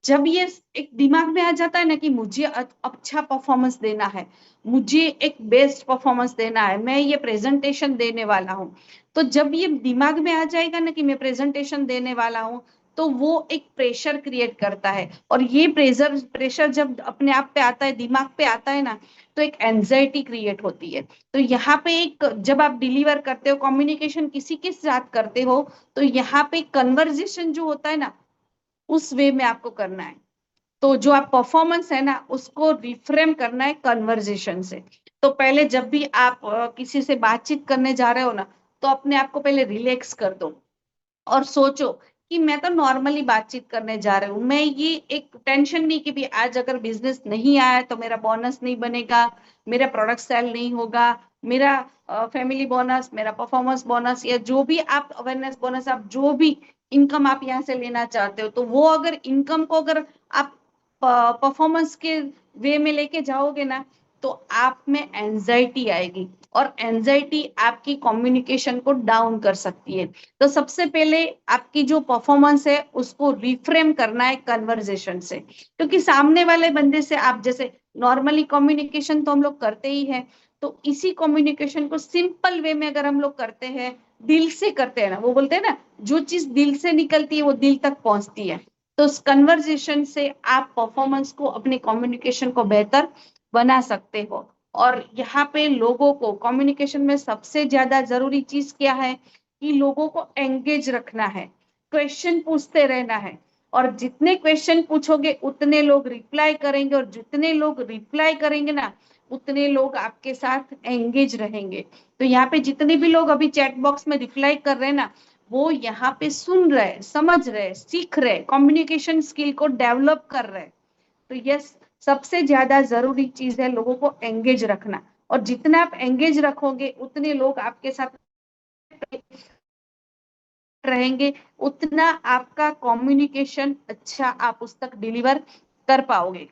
जब ये एक दिमाग में आ जाता है ना कि मुझे अच्छा परफॉर्मेंस देना है, मुझे एक बेस्ट परफॉर्मेंस देना है, मैं ये प्रेजेंटेशन देने वाला हूँ, तो जब ये दिमाग में आ जाएगा ना कि मैं प्रेजेंटेशन देने वाला हूँ, तो वो एक प्रेशर क्रिएट करता है। और ये प्रेशर प्रेशर जब अपने आप पे आता है, दिमाग पे आता है ना, तो एक एंजाइटी क्रिएट होती है। तो यहाँ पे एक, जब आप डिलीवर करते हो, कम्युनिकेशन किसी के साथ करते हो, तो यहाँ पे कन्वर्जेशन जो होता है ना, उस वे में आपको करना है। तो जो आप परफॉर्मेंस है ना, उसको रिफ्रेम करना है कन्वर्जेशन से। तो पहले जब भी आप किसी से बातचीत करने जा रहे हो ना, तो अपने आप को पहले रिलैक्स कर दो और सोचो कि मैं तो नॉर्मली बातचीत करने जा रही हूँ। मैं ये एक टेंशन नहीं कि भी आज अगर बिजनेस नहीं आया तो मेरा बोनस नहीं बनेगा, मेरा प्रोडक्ट सेल नहीं होगा, मेरा फैमिली बोनस, मेरा परफॉर्मेंस बोनस, या जो भी आप अवेयरनेस बोनस, आप जो भी इनकम आप यहाँ से लेना चाहते हो, तो वो अगर इनकम को अगर आप परफॉर्मेंस के वे में लेके जाओगे ना, तो आप में एंजाइटी आएगी, और एंजाइटी आपकी कम्युनिकेशन को डाउन कर सकती है। तो सबसे पहले आपकी जो परफॉर्मेंस है उसको रिफ्रेम करना है कन्वर्जेशन से। क्योंकि सामने वाले बंदे से आप जैसे नॉर्मली कम्युनिकेशन तो हम लोग करते ही हैं, तो इसी कम्युनिकेशन को सिंपल वे में अगर हम लोग करते हैं, दिल से करते हैं ना, वो बोलते हैं ना, जो चीज दिल से निकलती है वो दिल तक पहुंचती है। तो उस कन्वर्जेशन से आप परफॉर्मेंस को, अपने कम्युनिकेशन को बेहतर बना सकते हो। और यहाँ पे लोगों को कम्युनिकेशन में सबसे ज्यादा जरूरी चीज क्या है कि लोगों को एंगेज रखना है, क्वेश्चन पूछते रहना है। और जितने क्वेश्चन पूछोगे उतने लोग रिप्लाई करेंगे, और जितने लोग रिप्लाई करेंगे ना, उतने लोग आपके साथ एंगेज रहेंगे। तो यहाँ पे जितने भी लोग अभी चैट बॉक्स में रिप्लाई कर रहे हैं ना, वो यहाँ पे सुन रहे, समझ रहे, सीख रहे, कम्युनिकेशन स्किल को डेवलप कर रहे। तो यस, सबसे ज्यादा जरूरी चीज है लोगों को एंगेज रखना। और जितना आप एंगेज रखोगे, उतने लोग आपके साथ रहेंगे, उतना आपका कम्युनिकेशन अच्छा आप उस तक डिलीवर कर पाओगे।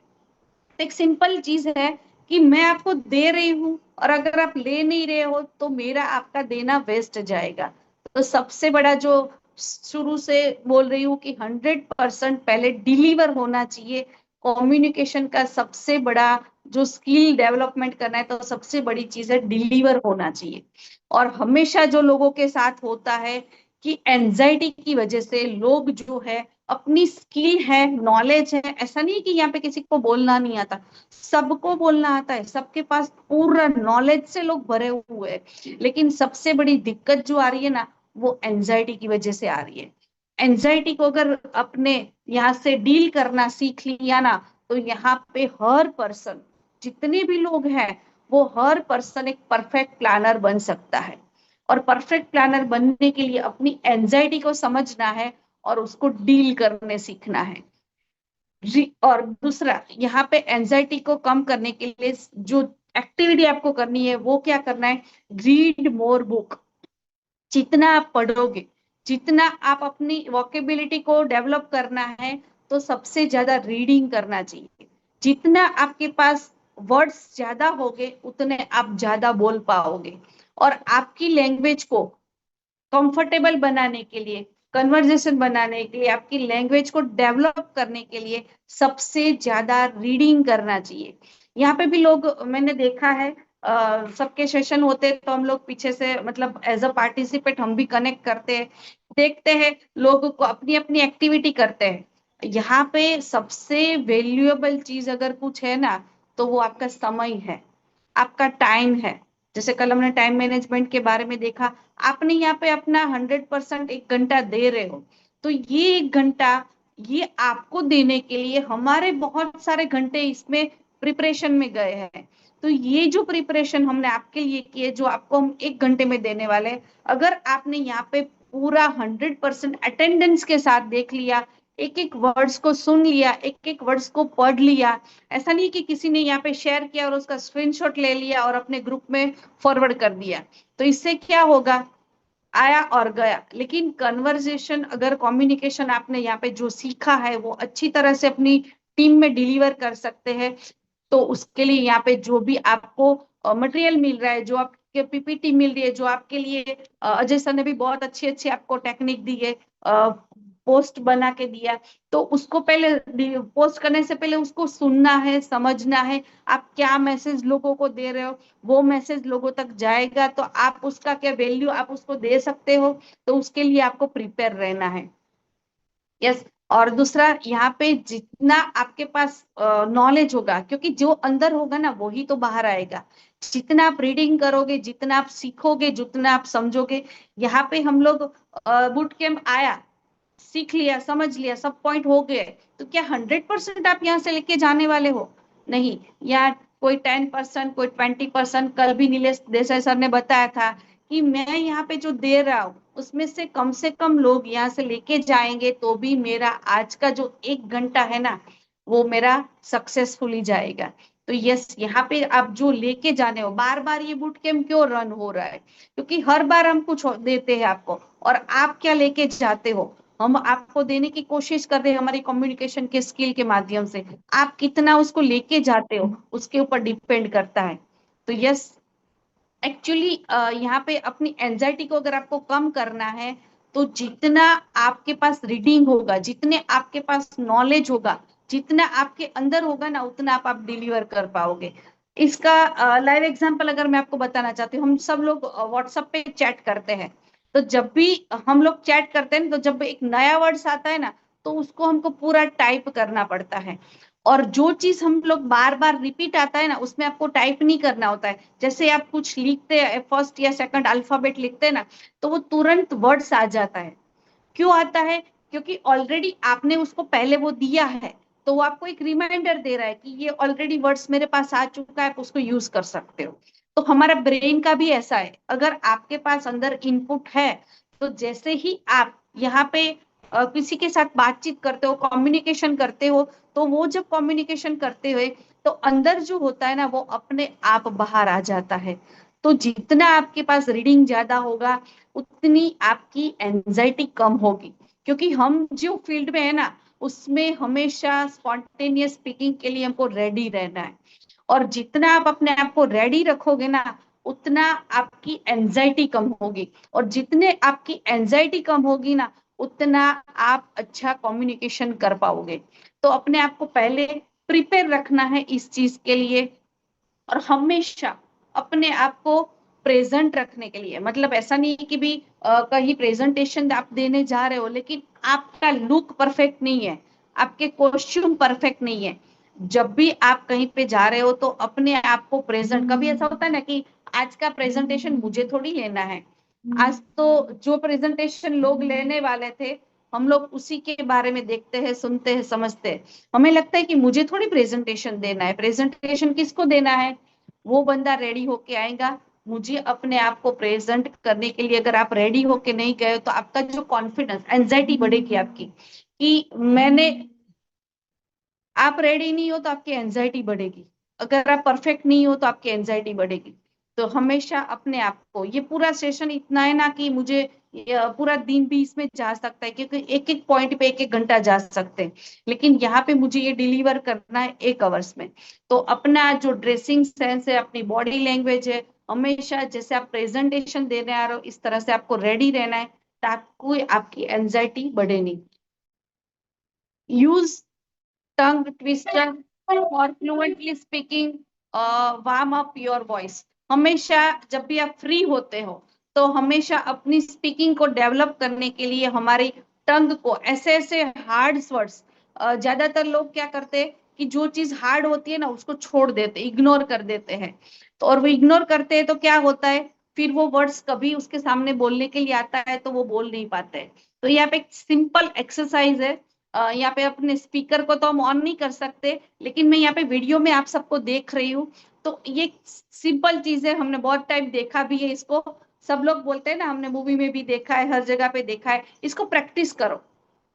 एक सिंपल चीज है कि मैं आपको दे रही हूं, और अगर आप ले नहीं रहे हो तो मेरा आपका देना वेस्ट जाएगा। तो सबसे बड़ा जो शुरू से बोल रही हूँ कि 100% पहले डिलीवर होना चाहिए। कम्युनिकेशन का सबसे बड़ा जो स्किल डेवलपमेंट करना है, तो सबसे बड़ी चीज है डिलीवर होना चाहिए। और हमेशा जो लोगों के साथ होता है कि एंजाइटी की वजह से लोग जो है अपनी स्किल है, नॉलेज है, ऐसा नहीं है कि यहाँ पे किसी को बोलना नहीं आता, सबको बोलना आता है, सबके पास पूरा नॉलेज से लोग भरे हुए हैं। लेकिन सबसे बड़ी दिक्कत जो आ रही है ना, वो एंजाइटी की वजह से आ रही है। एंजाइटी को अगर अपने यहाँ से डील करना सीख लिया ना, तो यहाँ पे हर पर्सन, जितने भी लोग हैं, वो हर पर्सन एक परफेक्ट प्लानर बन सकता है। और परफेक्ट प्लानर बनने के लिए अपनी एंजाइटी को समझना है और उसको डील करने सीखना है। और दूसरा, यहाँ पे एंजाइटी को कम करने के लिए जो एक्टिविटी आपको करनी है वो क्या करना है, रीड मोर बुक। जितना आप पढ़ोगे, जितना आप अपनी वोकेबिलिटी को डेवलप करना है, तो सबसे ज्यादा रीडिंग करना चाहिए। जितना आपके पास वर्ड्स ज्यादा होंगे, उतने आप ज्यादा बोल पाओगे। और आपकी लैंग्वेज को कंफर्टेबल बनाने के लिए, कन्वर्जेशन बनाने के लिए, आपकी लैंग्वेज को डेवलप करने के लिए सबसे ज्यादा रीडिंग करना चाहिए। यहाँ पे भी लोग, मैंने देखा है, सबके सेशन होते हैं तो हम लोग पीछे से, मतलब एज अ पार्टिसिपेट हम भी कनेक्ट करते हैं, देखते हैं लोग को अपनी अपनी एक्टिविटी करते हैं। यहाँ पे सबसे वैल्यूएबल चीज अगर कुछ है ना, तो वो आपका समय है, आपका टाइम है। जैसे कल हमने टाइम मैनेजमेंट के बारे में देखा, आपने यहाँ पे अपना 100% 1 घंटा दे रहे हो, तो ये 1 घंटा, ये आपको देने के लिए हमारे बहुत सारे घंटे इसमें प्रिपरेशन में गए हैं। तो ये जो प्रिपरेशन हमने आपके लिए की है, जो आपको हम 1 घंटे में देने वाले हैं, अगर आपने यहाँ पे पूरा 100% अटेंडेंस के साथ देख लिया, एक एक वर्ड्स को सुन लिया, एक एक वर्ड्स को पढ़ लिया, ऐसा नहीं कि किसी ने यहाँ पे शेयर किया और उसका स्क्रीनशॉट ले लिया और अपने ग्रुप में फॉरवर्ड कर दिया, तो इससे क्या होगा, आया और गया। लेकिन कन्वर्सेशन, अगर कम्युनिकेशन आपने यहाँ पे जो सीखा है वो अच्छी तरह से अपनी टीम में डिलीवर कर सकते हैं, तो उसके लिए यहाँ पे जो भी आपको मटेरियल मिल रहा है, जो आपके पीपीटी मिल रही है, जो आपके लिए अजय सर ने भी बहुत अच्छी अच्छी आपको टेक्निक दी है, पोस्ट बना के दिया, तो उसको पहले पोस्ट करने से पहले उसको सुनना है, समझना है, आप क्या मैसेज लोगों को दे रहे हो, वो मैसेज लोगों तक जाएगा तो आप उसका क्या वैल्यू आप उसको दे सकते हो, तो उसके लिए आपको प्रिपेयर रहना है। यस। और दूसरा, यहाँ पे जितना आपके पास नॉलेज होगा, क्योंकि जो अंदर होगा ना वही तो बाहर आएगा। जितना आप रीडिंग करोगे, जितना आप सीखोगे, जितना आप समझोगे, यहाँ पे हम लोग बूट कैंप आया, सीख लिया, समझ लिया, सब पॉइंट हो गए, तो क्या 100% आप यहाँ से लेके जाने वाले हो? नहीं। या कोई 10%, कोई 20%, कल भी नीलेश देसाई सर ने बताया था कि मैं यहाँ पे जो दे रहा हूँ उसमें से कम लोग यहाँ से लेके जाएंगे, तो भी मेरा आज का जो 1 घंटा है ना, वो मेरा सक्सेसफुली जाएगा। तो यस, यहाँ पे आप जो लेके जाने हो, बार बार ये बूट कैंप क्यों रन हो रहा है, क्योंकि हर बार हम कुछ देते हैं आपको, और आप क्या लेके जाते हो, हम आपको देने की कोशिश कर रहे हैं हमारी कम्युनिकेशन के स्किल के माध्यम से। आप कितना उसको लेके जाते हो उसके ऊपर डिपेंड करता है। तो यस, एक्चुअली यहाँ पे अपनी एंजाइटी को अगर आपको कम करना है, तो जितना आपके पास रीडिंग होगा, जितने आपके पास नॉलेज होगा, जितना आपके अंदर होगा ना, उतना आप डिलीवर कर पाओगे। इसका लाइव एग्जांपल अगर मैं आपको बताना चाहती हूँ, हम सब लोग व्हाट्सएप पे चैट करते हैं, तो जब भी हम लोग चैट करते हैं, तो जब एक नया वर्ड्स आता है ना, तो उसको हमको पूरा टाइप करना पड़ता है। और जो चीज हम लोग बार बार रिपीट आता है ना, उसमें आपको टाइप नहीं करना होता है। जैसे आप कुछ लिखते हैं, फर्स्ट या सेकंड अल्फाबेट लिखते हैं ना, तो वो तुरंत वर्ड्स आ जाता है। क्यों आता है? क्योंकि ऑलरेडी आपने उसको पहले वो दिया है, तो वो आपको एक रिमाइंडर दे रहा है कि ये ऑलरेडी वर्ड्स मेरे पास आ चुका है, आप उसको यूज कर सकते हो। तो हमारा ब्रेन का भी ऐसा है, अगर आपके पास अंदर इनपुट है, तो जैसे ही आप यहाँ पे किसी के साथ बातचीत करते हो, कम्युनिकेशन करते हो, तो वो जब कम्युनिकेशन करते हुए, तो अंदर जो होता है ना, वो अपने आप बाहर आ जाता है। तो जितना आपके पास रीडिंग ज्यादा होगा, उतनी आपकी एंजाइटी कम होगी। क्योंकि हम जो फील्ड में है ना, उसमें हमेशा स्पॉन्टेनियस स्पीकिंग के लिए हमको रेडी रहना है। और जितना आप अपने आप को रेडी रखोगे ना, उतना आपकी एंजाइटी कम होगी, और जितने आपकी एंजाइटी कम होगी ना, उतना आप अच्छा कम्युनिकेशन कर पाओगे। तो अपने आप को पहले प्रिपेयर रखना है इस चीज के लिए, और हमेशा अपने आप को प्रेजेंट रखने के लिए, मतलब ऐसा नहीं कि भी कहीं प्रेजेंटेशन आप देने जा रहे हो लेकिन आपका लुक परफेक्ट नहीं है, आपके कॉस्ट्यूम परफेक्ट नहीं है। जब भी आप कहीं पे जा रहे हो तो अपने आप को प्रेजेंट, कभी ऐसा होता है ना कि आज का प्रेजेंटेशन मुझे थोड़ी लेना है, आज तो जो प्रेजेंटेशन लोग लेने वाले थे हम लोग उसी के बारे में देखते हैं, सुनते हैं, समझते हैं। हमें लगता है कि मुझे थोड़ी प्रेजेंटेशन देना है, प्रेजेंटेशन किसको देना है, वो बंदा रेडी होके आएगा। मुझे अपने आप को प्रेजेंट करने के लिए, अगर आप रेडी होके नहीं गए तो आपका जो कॉन्फिडेंस, एंजाइटी बढ़ेगी आपकी कि मैंने, आप रेडी नहीं हो तो आपकी एंजाइटी बढ़ेगी, अगर आप परफेक्ट नहीं हो तो आपकी एंजाइटी बढ़ेगी। तो हमेशा अपने आप को, ये पूरा सेशन इतना है ना कि मुझे पूरा दिन भी इसमें जा सकता है, क्योंकि एक एक पॉइंट पे एक एक घंटा जा सकते हैं, लेकिन यहाँ पे मुझे ये डिलीवर करना है 1 आवर्स में। तो अपना जो ड्रेसिंग सेंस है, अपनी बॉडी लैंग्वेज है, हमेशा जैसे आप प्रेजेंटेशन देने आ रहे हो इस तरह से आपको रेडी रहना है, ताकि आपकी एंजाइटी बढ़े नहीं। Use tongue twister for fluently speaking, warm up your voice। हमेशा जब भी आप फ्री होते हो तो हमेशा अपनी स्पीकिंग को डेवलप करने के लिए हमारी टंग को, ऐसे ऐसे हार्ड वर्ड्स, ज्यादातर लोग क्या करते हैं कि जो चीज हार्ड होती है ना उसको छोड़ देते, इग्नोर कर देते हैं। तो और वो इग्नोर करते हैं तो क्या होता है, फिर वो वर्ड्स कभी उसके सामने बोलने के लिए आता है तो वो बोल नहीं पाते हैं। तो यहाँ पे एक सिंपल एक्सरसाइज है, यहाँ पे अपने स्पीकर को तो हम ऑन नहीं कर सकते, लेकिन मैं यहाँ पे वीडियो में आप सबको देख रही हूँ। तो ये सिंपल चीज है, हमने बहुत टाइम देखा भी है इसको, सब लोग बोलते हैं ना, हमने मूवी में भी देखा है, हर जगह पे देखा है। इसको प्रैक्टिस करो,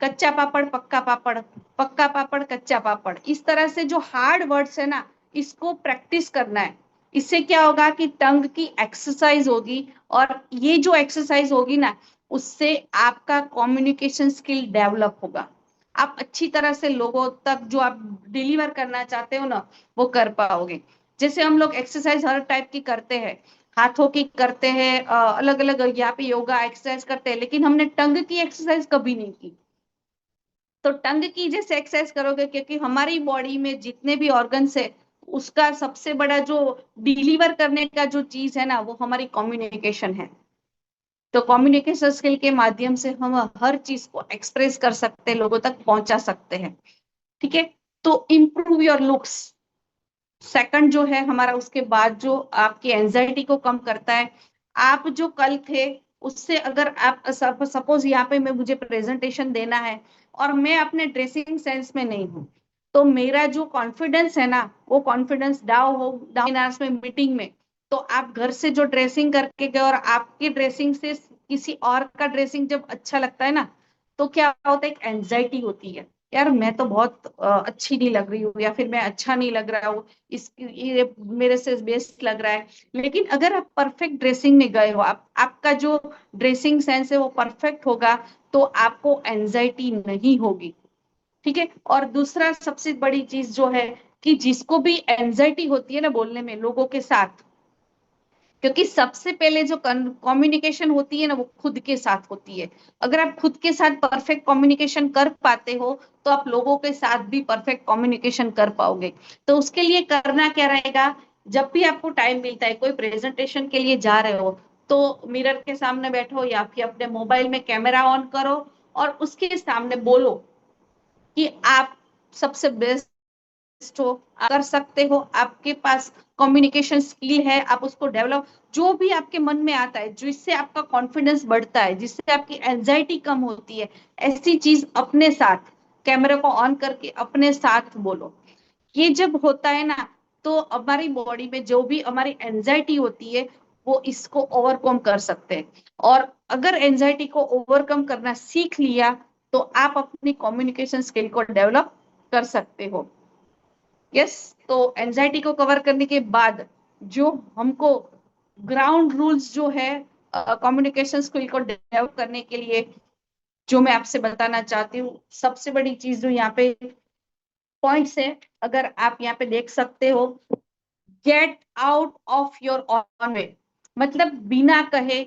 कच्चा पापड़ पक्का पापड़, पक्का पापड़ कच्चा पापड़, इस तरह से जो हार्ड वर्ड्स है ना, इसको प्रैक्टिस करना है। इससे क्या होगा कि टंग की एक्सरसाइज होगी, और ये जो एक्सरसाइज होगी ना, उससे आपका कम्युनिकेशन स्किल डेवलप होगा। आप अच्छी तरह से लोगों तक जो आप डिलीवर करना चाहते हो ना, वो कर पाओगे। जैसे हम लोग एक्सरसाइज हर टाइप की करते हैं, हाथों की करते हैं, अलग अलग यहाँ पे योगा एक्सरसाइज करते हैं, लेकिन हमने टंग की एक्सरसाइज कभी नहीं की। तो टंग की जैसे एक्सरसाइज करोगे, क्योंकि हमारी बॉडी में जितने भी ऑर्गन्स है, उसका सबसे बड़ा जो डिलीवर करने का जो चीज है ना, वो हमारी कम्युनिकेशन है। तो कम्युनिकेशन स्किल के माध्यम से हम हर चीज को एक्सप्रेस कर सकते हैं, लोगों तक पहुंचा सकते हैं। ठीक है। तो इम्प्रूव योर लुक्स, सेकंड जो है हमारा, उसके बाद जो आपकी एंजाइटी को कम करता है। आप जो कल थे उससे, अगर आप सपोज यहाँ पे मैं, मुझे प्रेजेंटेशन देना है और मैं अपने ड्रेसिंग सेंस में नहीं हूँ, तो मेरा जो कॉन्फिडेंस है ना, वो कॉन्फिडेंस डाउन में, मीटिंग में। तो आप घर से जो ड्रेसिंग करके गए और आपकी ड्रेसिंग से किसी और का ड्रेसिंग जब अच्छा लगता है ना, तो क्या होता है, एक एंजाइटी होती है, यार मैं तो बहुत अच्छी नहीं लग रही हूँ, या फिर मैं अच्छा नहीं लग रहा हूँ, इस ये मेरे से बेस्ट लग रहा है। लेकिन अगर आप परफेक्ट ड्रेसिंग में गए हो, आपका जो ड्रेसिंग सेंस है वो परफेक्ट होगा, तो आपको एंजाइटी नहीं होगी। ठीक है। और दूसरा सबसे बड़ी चीज जो है, कि जिसको भी एंजाइटी होती है ना बोलने में लोगों के साथ, क्योंकि सबसे पहले जो कम्युनिकेशन होती है ना, वो खुद के साथ होती है। अगर आप खुद के साथ परफेक्ट कम्युनिकेशन कर पाते हो, तो आप लोगों के साथ भी परफेक्ट कम्युनिकेशन कर पाओगे। तो उसके लिए करना क्या रहेगा, जब भी आपको टाइम मिलता है, कोई प्रेजेंटेशन के लिए जा रहे हो, तो मिरर के सामने बैठो या फिर अपने मोबाइल में कैमरा ऑन करो और उसके सामने बोलो कि आप सबसे बेस्ट हो, कर सकते हो, आपके पास कम्युनिकेशन स्किल है, आप उसको डेवलप, जो भी आपके मन में आता है, जिससे आपका कॉन्फिडेंस बढ़ता है, जिससे आपकी एंजाइटी कम होती है, ऐसी चीज अपने साथ कैमरे को ऑन करके अपने साथ बोलो। ये जब होता है ना, तो हमारी बॉडी में जो भी हमारी एंजाइटी होती है, वो इसको ओवरकम कर सकते हैं। और अगर एंजाइटी को ओवरकम करना सीख लिया, तो आप अपनी कम्युनिकेशन स्किल को डेवलप कर सकते हो। यस। तो एंजाइटी को कवर करने के बाद जो हमको ग्राउंड रूल्स जो है कम्युनिकेशन स्किल को डेवलप करने के लिए, जो मैं आपसे बताना चाहती हूँ, सबसे बड़ी चीज जो यहाँ पे पॉइंट्स है, अगर आप यहाँ पे देख सकते हो, get out of your own way, मतलब बिना कहे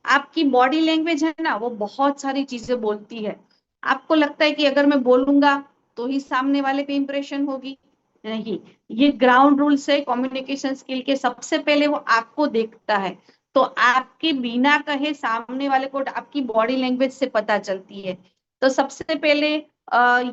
आपकी बॉडी लैंग्वेज है ना, वो बहुत सारी चीजें बोलती है। आपको लगता है कि अगर मैं बोलूंगा तो ही सामने वाले पे इंप्रेशन होगी, नहीं। ये ग्राउंड रूल्स है कम्युनिकेशन स्किल के। सबसे पहले वो आपको देखता है, तो आपके बिना कहे सामने वाले को आपकी बॉडी लैंग्वेज से पता चलती है। तो सबसे पहले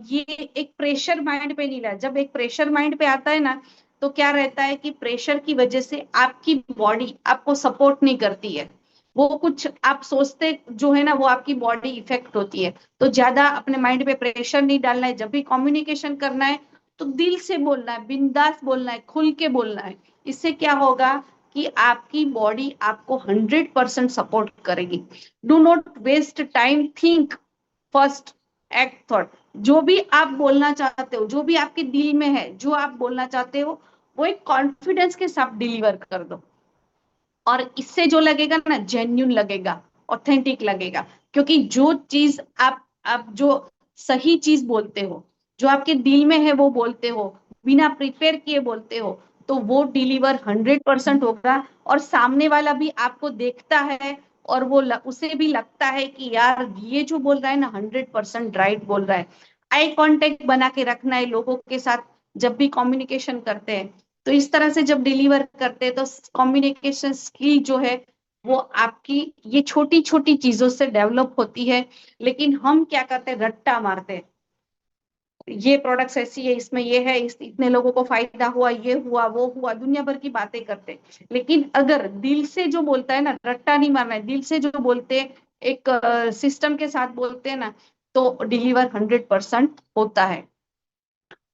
ये एक प्रेशर माइंड पे नहीं ला। जब एक प्रेशर माइंड पे आता है ना, तो क्या रहता है कि प्रेशर की वजह से आपकी बॉडी आपको सपोर्ट नहीं करती है। वो कुछ आप सोचते जो है ना, वो आपकी बॉडी इफेक्ट होती है। तो ज्यादा अपने माइंड पे प्रेशर नहीं डालना है। जब भी कम्युनिकेशन करना है तो दिल से बोलना है, बिंदास बोलना है, खुल के बोलना है। इससे क्या होगा कि आपकी बॉडी आपको 100% सपोर्ट करेगी। Do not waste time, think first, act thought. जो भी आप बोलना चाहते हो, जो भी आपके दिल में है, जो आप बोलना चाहते हो, वो एक कॉन्फिडेंस के साथ डिलीवर कर दो। और इससे जो लगेगा ना, जेन्यून लगेगा, ऑथेंटिक लगेगा। क्योंकि जो चीज आप जो सही चीज बोलते हो, जो आपके दिल में है वो बोलते हो, बिना प्रिपेयर किए बोलते हो, तो वो डिलीवर 100% होगा। और सामने वाला भी आपको देखता है, और वो उसे भी लगता है कि यार ये जो बोल रहा है ना 100% राइट बोल रहा है। आई कांटेक्ट बना के रखना है लोगों के साथ जब भी कम्युनिकेशन करते हैं। तो इस तरह से जब डिलीवर करते हैं तो कम्युनिकेशन स्किल जो है वो आपकी ये छोटी छोटी चीजों से डेवलप होती है। लेकिन हम क्या करते हैं, रट्टा मारते हैं। ये प्रोडक्ट्स ऐसी है, इसमें ये है, इतने लोगों को फायदा हुआ, ये हुआ, वो हुआ, दुनिया भर की बातें करते हैं। लेकिन अगर दिल से जो बोलता है ना, रट्टा नहीं मारना है, दिल से जो बोलते हैं, एक सिस्टम के साथ बोलते हैं ना, तो डिलीवर 100% होता है।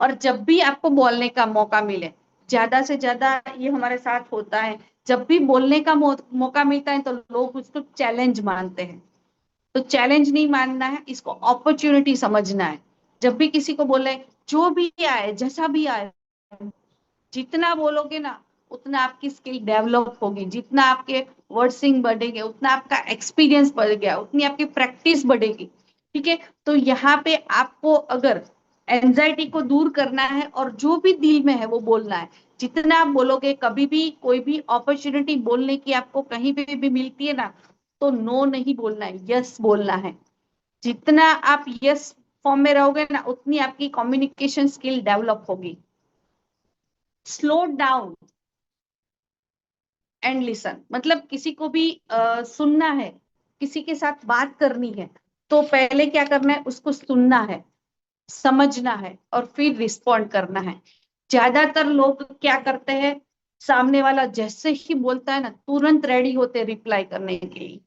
और जब भी आपको बोलने का मौका मिले, ज्यादा से ज्यादा ये हमारे साथ होता है, जब भी बोलने का मौका मिलता है तो लोग उसको चैलेंज मानते हैं। तो चैलेंज नहीं मानना है, इसको अपॉर्चुनिटी समझना है। जब भी किसी को बोले, जो भी आए, जैसा भी आए, जितना बोलोगे ना उतना आपकी स्किल डेवलप होगी, जितना आपके वर्डसिंग बढ़ेंगे उतना आपका एक्सपीरियंस बढ़ गया, उतनी आपकी प्रैक्टिस बढ़ेगी। ठीक है। तो यहाँ पे आपको अगर एंजाइटी को दूर करना है और जो भी दिल में है वो बोलना है। जितना आप बोलोगे, कभी भी कोई भी अपॉर्चुनिटी बोलने की आपको कहीं पे भी मिलती है ना, तो नो नहीं बोलना है, यस बोलना है। जितना आप यस फॉर्म में रहोगे ना, उतनी आपकी कम्युनिकेशन स्किल डेवलप होगी। स्लो डाउन एंड लिसन, मतलब किसी को भी सुनना है, किसी के साथ बात करनी है, तो पहले क्या करना है, उसको सुनना है, समझना है, और फिर रिस्पॉन्ड करना है। ज्यादातर लोग क्या करते हैं, सामने वाला जैसे ही बोलता है ना, तुरंत रेडी होते हैं रिप्लाई करने के लिए।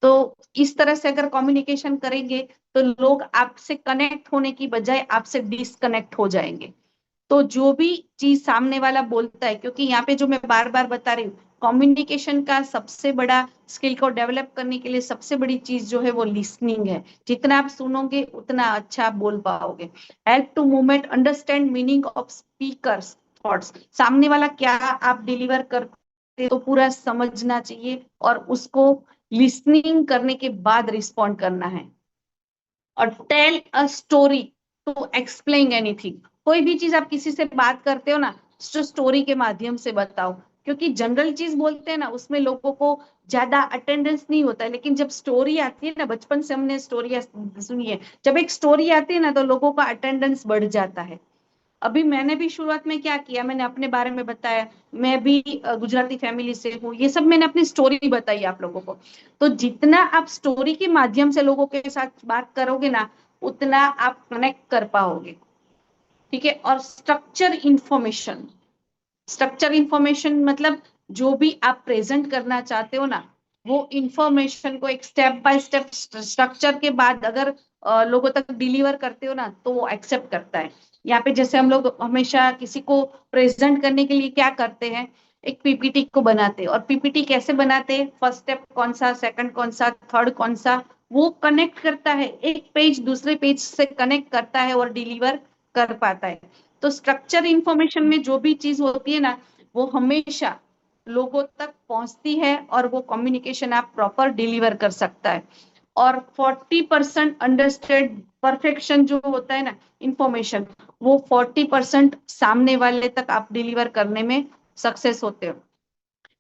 तो इस तरह से अगर कम्युनिकेशन करेंगे तो लोग आपसे कनेक्ट होने की बजाय आपसे डिसकनेक्ट हो जाएंगे। तो जो भी चीज सामने वाला बोलता है, क्योंकि यहाँ पे जो मैं बार बार बता रही हूँ, कम्युनिकेशन का सबसे बड़ा स्किल को डेवलप करने के लिए सबसे बड़ी चीज जो है वो लिसनिंग है। जितना आप सुनोगे उतना अच्छा आप बोल पाओगे। Help to movement, understand meaning of speakers thoughts. सामने वाला क्या आप डिलीवर करते तो पूरा समझना चाहिए, और उसको लिसनिंग करने के बाद रिस्पॉन्ड करना है। और tell a story to explain anything. कोई भी चीज आप किसी से बात करते हो ना, तो स्टोरी के माध्यम से बताओ। क्योंकि जनरल चीज बोलते हैं ना, उसमें लोगों को ज्यादा अटेंडेंस नहीं होता है। लेकिन जब स्टोरी आती है ना, बचपन से हमने स्टोरी सुनी है, जब एक स्टोरी आती है ना तो लोगों का अटेंडेंस बढ़ जाता है। अभी मैंने भी शुरुआत में क्या किया, मैंने अपने बारे में बताया। मैं भी गुजराती फैमिली से हूँ, ये सब मैंने अपनी स्टोरी बताई आप लोगों को। तो जितना आप स्टोरी के माध्यम से लोगों के साथ बात करोगे ना, उतना आप कनेक्ट कर पाओगे। ठीक है। और स्ट्रक्चर इंफॉर्मेशन, स्ट्रक्चर इंफॉर्मेशन मतलब जो भी आप प्रेजेंट करना चाहते हो ना, वो इंफॉर्मेशन को एक स्टेप बाय स्टेप स्ट्रक्चर के बाद अगर लोगों तक डिलीवर करते हो ना, तो वो एक्सेप्ट करता है। यहाँ पे जैसे हम लोग हमेशा किसी को प्रेजेंट करने के लिए क्या करते हैं, एक पीपीटी को बनाते हैं। और पीपीटी कैसे बनाते हैं, फर्स्ट स्टेप कौन सा, सेकंड कौन सा, थर्ड कौन सा, वो कनेक्ट करता है, एक पेज दूसरे पेज से कनेक्ट करता है और डिलीवर कर पाता है। तो स्ट्रक्चर इंफॉर्मेशन में जो भी चीज होती है ना, वो हमेशा लोगों तक पहुंचती है, और वो कम्युनिकेशन आप प्रॉपर डिलीवर कर सकता है। और 40% अंडरस्टैंड परफेक्शन जो होता है ना इंफॉर्मेशन, वो 40% सामने वाले तक आप डिलीवर करने में सक्सेस होते हो।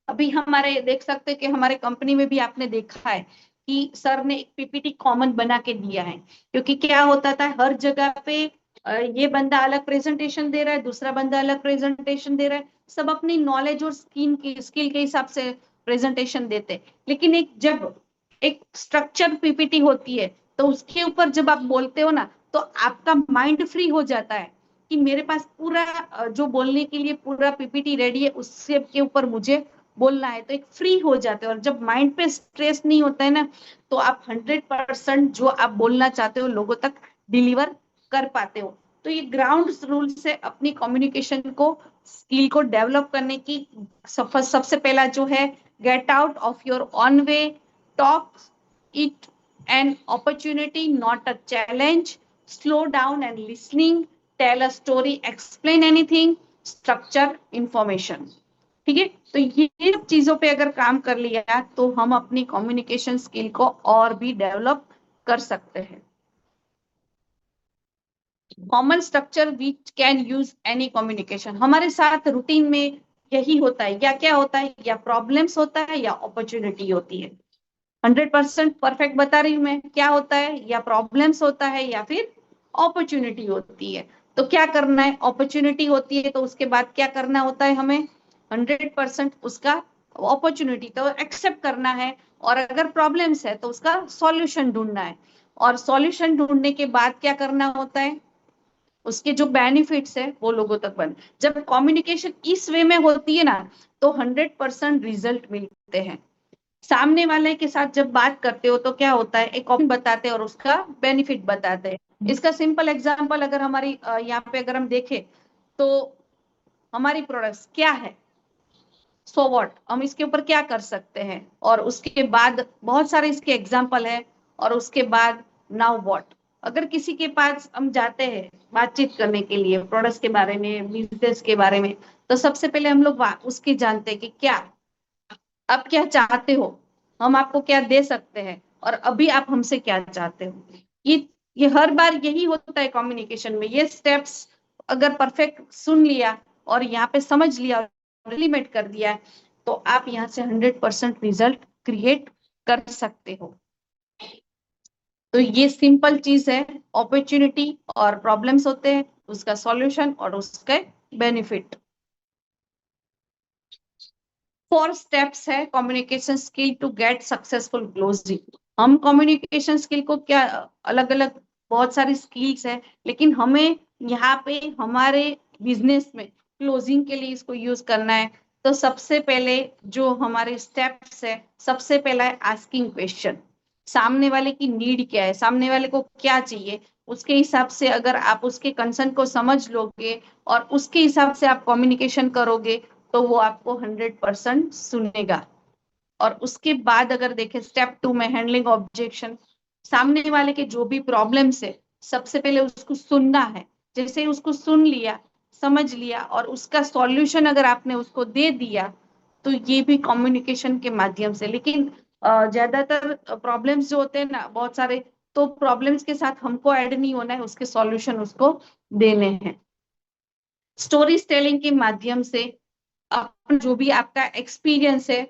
अभी हमारे देख सकते हैं कि हमारे कंपनी में भी आपने देखा है कि सर ने एक पीपीटी कॉमन बना के दिया है, क्योंकि क्या होता था हर जगह पे ये बंदा अलग प्रेजेंटेशन दे रहा है, दूसरा बंदा अलग प्रेजेंटेशन दे रहा है, सब अपनी नॉलेज और स्किल के हिसाब से प्रेजेंटेशन देते हैं। लेकिन जब एक स्ट्रक्चर पीपीटी होती है तो उसके ऊपर जब आप बोलते हो ना, तो आपका माइंड फ्री हो जाता है कि मेरे पास पूरा जो बोलने के लिए पूरा पीपीटी रेडी है, उससे के ऊपर मुझे बोलना है, तो एक फ्री हो जाते हो। और जब माइंड पे स्ट्रेस नहीं होता है ना, तो आप 100% जो आप बोलना चाहते हो लोगों तक डिलीवर कर पाते हो। तो ये ग्राउंड रूल से अपनी कम्युनिकेशन को स्किल को डेवलप करने की सबसे पहला जो है, get out of your own way, talk it an opportunity not a challenge, slow down and listening, tell a story, explain anything, structure information. ठीक है, तो ये सब चीजों पे अगर काम कर लिया तो हम अपनी कम्युनिकेशन स्किल को और भी डेवलप कर सकते हैं। Common structure which can use any communication, हमारे साथ रूटीन में यही होता है, या क्या होता है, या प्रॉब्लम्स होता है या अपॉर्चुनिटी होती है। 100% परफेक्ट बता रही हूँ मैं, क्या होता है, या प्रॉब्लम्स होता है या फिर अपॉर्चुनिटी होती है। तो क्या करना है, अपॉर्चुनिटी होती है तो उसके बाद क्या करना होता है हमें, 100% उसका अपॉर्चुनिटी तो एक्सेप्ट करना है, और अगर प्रॉब्लम्स है तो उसका सॉल्यूशन ढूंढना है, और सॉल्यूशन ढूंढने के बाद क्या करना होता है, उसके जो बेनिफिट्स है वो लोगों तक बन। जब कम्युनिकेशन इस वे में होती है ना, तो 100% रिजल्ट मिलते हैं। सामने वाले के साथ जब बात करते हो तो क्या होता है, एक ऑप्शन बताते हैं और उसका बेनिफिट बताते हैं। इसका सिंपल एग्जांपल अगर हमारी यहाँ पे अगर हम देखें, तो हमारी प्रोडक्ट्स क्या है, सो व्हाट, हम इसके ऊपर क्या कर सकते हैं, और उसके बाद बहुत सारे इसके एग्जांपल है, और उसके बाद नाउ व्हाट। अगर किसी के पास हम जाते हैं बातचीत करने के लिए प्रोडक्ट्स के बारे में, बिजनेस के बारे में, तो सबसे पहले हम लोग उसकी जानते हैं कि क्या आप क्या चाहते हो, हम आपको क्या दे सकते हैं, और अभी आप हमसे क्या चाहते हो। ये हर बार यही होता है कम्युनिकेशन में, ये स्टेप्स अगर परफेक्ट सुन लिया और यहाँ पे समझ लिया और इम्प्लीमेंट कर दिया है, तो आप यहाँ से 100% रिजल्ट क्रिएट कर सकते हो। तो ये सिंपल चीज है, अपॉर्चुनिटी और प्रॉब्लम्स होते हैं, उसका सॉल्यूशन और उसके बेनिफिट। 4 स्टेप्स है communication skill to get successful closing. हम कम्युनिकेशन स्किल को क्या, अलग अलग बहुत सारी स्किल्स है, लेकिन हमें यहाँ पे हमारे बिजनेस में क्लोजिंग के लिए इसको यूज करना है। तो सबसे पहले जो हमारे स्टेप्स है, सबसे पहला है आस्किंग क्वेश्चन। सामने वाले की नीड क्या है, सामने वाले को क्या चाहिए, उसके हिसाब से अगर आप उसके कंसर्न को समझ लोगे और उसके हिसाब से आप कम्युनिकेशन करोगे, तो वो आपको 100% सुनेगा। और उसके बाद अगर देखें स्टेप 2 में हैंडलिंग ऑब्जेक्शन, सामने वाले के जो भी प्रॉब्लम्स है, सबसे पहले उसको सुनना है। जैसे ही उसको सुन लिया, समझ लिया, और उसका सॉल्यूशन अगर आपने उसको दे दिया, तो ये भी कम्युनिकेशन के माध्यम से। लेकिन ज्यादातर प्रॉब्लम्स जो होते हैं ना बहुत सारे, तो प्रॉब्लम्स के साथ हमको ऐड नहीं होना है, उसके सॉल्यूशन उसको देने हैं। स्टोरी टेलिंग के माध्यम से अपन जो भी आपका एक्सपीरियंस है,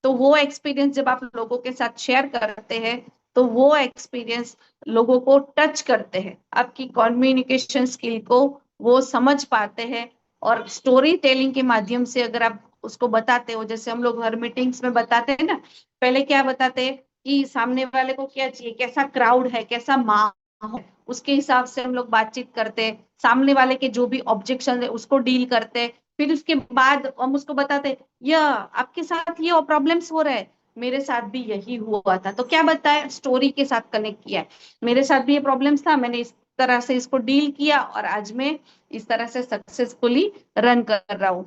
तो वो एक्सपीरियंस जब आप लोगों के साथ शेयर करते हैं, तो वो एक्सपीरियंस लोगों को टच करते हैं, आपकी कम्युनिकेशन स्किल को वो समझ पाते हैं। और स्टोरी टेलिंग के माध्यम से अगर आप उसको बताते हो, जैसे हम लोग हर मीटिंग्स में बताते हैं ना, पहले क्या बताते हैं कि सामने वाले को क्या चाहिए, कैसा क्राउड है, कैसा माहौल, उसके हिसाब से हम लोग बातचीत करते हैं, सामने वाले के जो भी ऑब्जेक्शन है उसको डील करते हैं। फिर उसके बाद हम उसको बताते, या आपके साथ ये प्रॉब्लम्स हो रहा है, मेरे साथ भी यही हुआ था, तो क्या बताया, स्टोरी के साथ कनेक्ट किया है, मेरे साथ भी ये प्रॉब्लम्स था, मैंने इस तरह से इसको डील किया और आज मैं इस तरह से सक्सेसफुली रन कर रहा हूँ।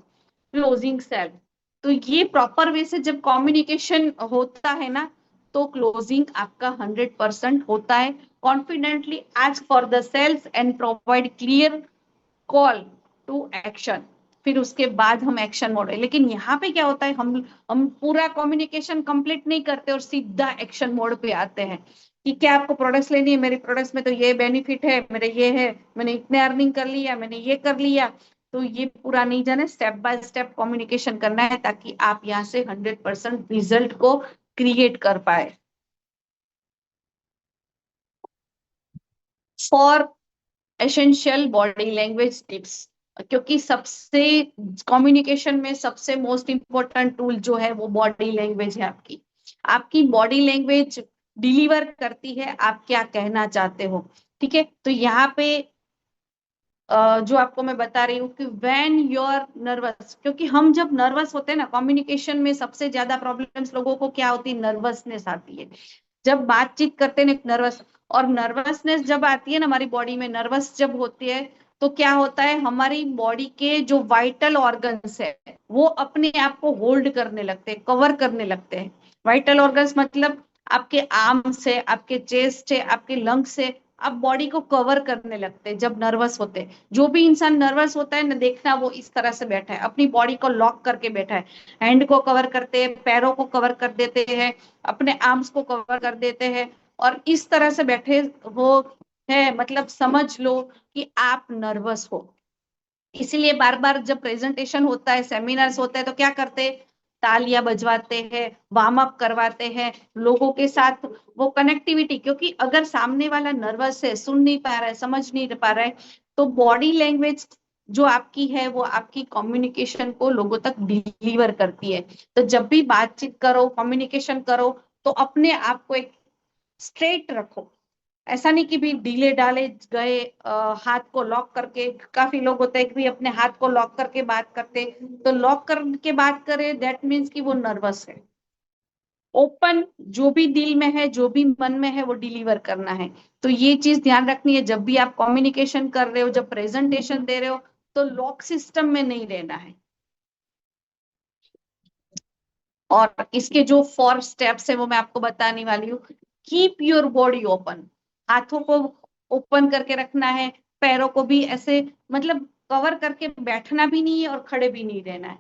क्लोजिंग सेल, तो ये प्रॉपर वे से जब कम्युनिकेशन होता है ना, तो क्लोजिंग आपका 100% होता है। Confidently ask for the sales and provide clear call to action. फिर उसके बाद हम एक्शन मोड है। लेकिन यहाँ पे क्या होता है, हम पूरा कम्युनिकेशन कंप्लीट नहीं करते और सीधा एक्शन मोड पे आते हैं कि क्या आपको प्रोडक्ट्स लेनी है, मेरी प्रोडक्ट्स में तो ये बेनिफिट है, मेरे ये है, मैंने इतने अर्निंग कर लिया, मैंने ये कर लिया। तो ये पूरा नहीं जाने, स्टेप बाय स्टेप कम्युनिकेशन करना है ताकि आप यहाँ से 100% रिजल्ट को क्रिएट कर पाए। For essential body language tips, क्योंकि सबसे कम्युनिकेशन में सबसे मोस्ट इम्पोर्टेंट टूल जो है वो बॉडी लैंग्वेज है। आपकी आपकी बॉडी लैंग्वेज डिलीवर करती है आप क्या कहना चाहते हो। ठीक है, तो यहाँ पे जो आपको मैं बता रही हूँ कि व्हेन यू आर नर्वस, क्योंकि हम जब नर्वस होते हैं ना, कम्युनिकेशन में सबसे ज्यादा प्रॉब्लम्स लोगों को क्या होती है, नर्वसनेस आती है। जब बातचीत करते हैं नर्वस, और नर्वसनेस जब आती है ना हमारी बॉडी में, नर्वस जब होती है तो क्या होता है, हमारी बॉडी के जो वाइटल ऑर्गन्स है वो अपने आप को होल्ड करने लगते हैं, कवर करने लगते हैं। वाइटल ऑर्गन्स मतलब आपके आर्म्स है, आपके चेस्ट है, आपके लंग्स है, आप बॉडी को कवर करने लगते हैं जब नर्वस होते हैं। जो भी इंसान नर्वस होता है ना, देखना वो इस तरह से बैठा है, अपनी बॉडी को लॉक करके बैठा है, हैंड को कवर करते हैं, पैरों को कवर कर देते हैं, अपने आर्म्स को कवर कर देते हैं, और इस तरह से बैठे हो है, मतलब समझ लो कि आप नर्वस हो। इसीलिए बार बार जब प्रेजेंटेशन होता है, सेमिनार्स होता है, तो क्या करते हैं, तालियां बजवाते हैं, वार्म अप करवाते हैं लोगों के साथ, वो कनेक्टिविटी। क्योंकि अगर सामने वाला नर्वस है, सुन नहीं पा रहा है, समझ नहीं पा रहा है, तो बॉडी लैंग्वेज जो आपकी है वो आपकी कम्युनिकेशन को लोगों तक डिलीवर करती है। तो जब भी बातचीत करो, कम्युनिकेशन करो, तो अपने आप को एक स्ट्रेट रखो। ऐसा नहीं कि भी ढीले ढाले गए, हाथ को लॉक करके, काफी लोग होते हैं कि भी अपने हाथ को लॉक करके बात करते, तो लॉक करके बात करे दैट मीन्स कि वो नर्वस है। ओपन, जो भी दिल में है, जो भी मन में है, वो डिलीवर करना है। तो ये चीज ध्यान रखनी है, जब भी आप कम्युनिकेशन कर रहे हो, जब प्रेजेंटेशन दे रहे हो, तो लॉक सिस्टम में नहीं रहना है। और इसके जो 4 स्टेप्स है वो मैं आपको बताने वाली हूँ। कीप योर बॉडी ओपन, हाथों को ओपन करके रखना है, पैरों को भी ऐसे, मतलब कवर करके बैठना भी नहीं है और खड़े भी नहीं रहना है।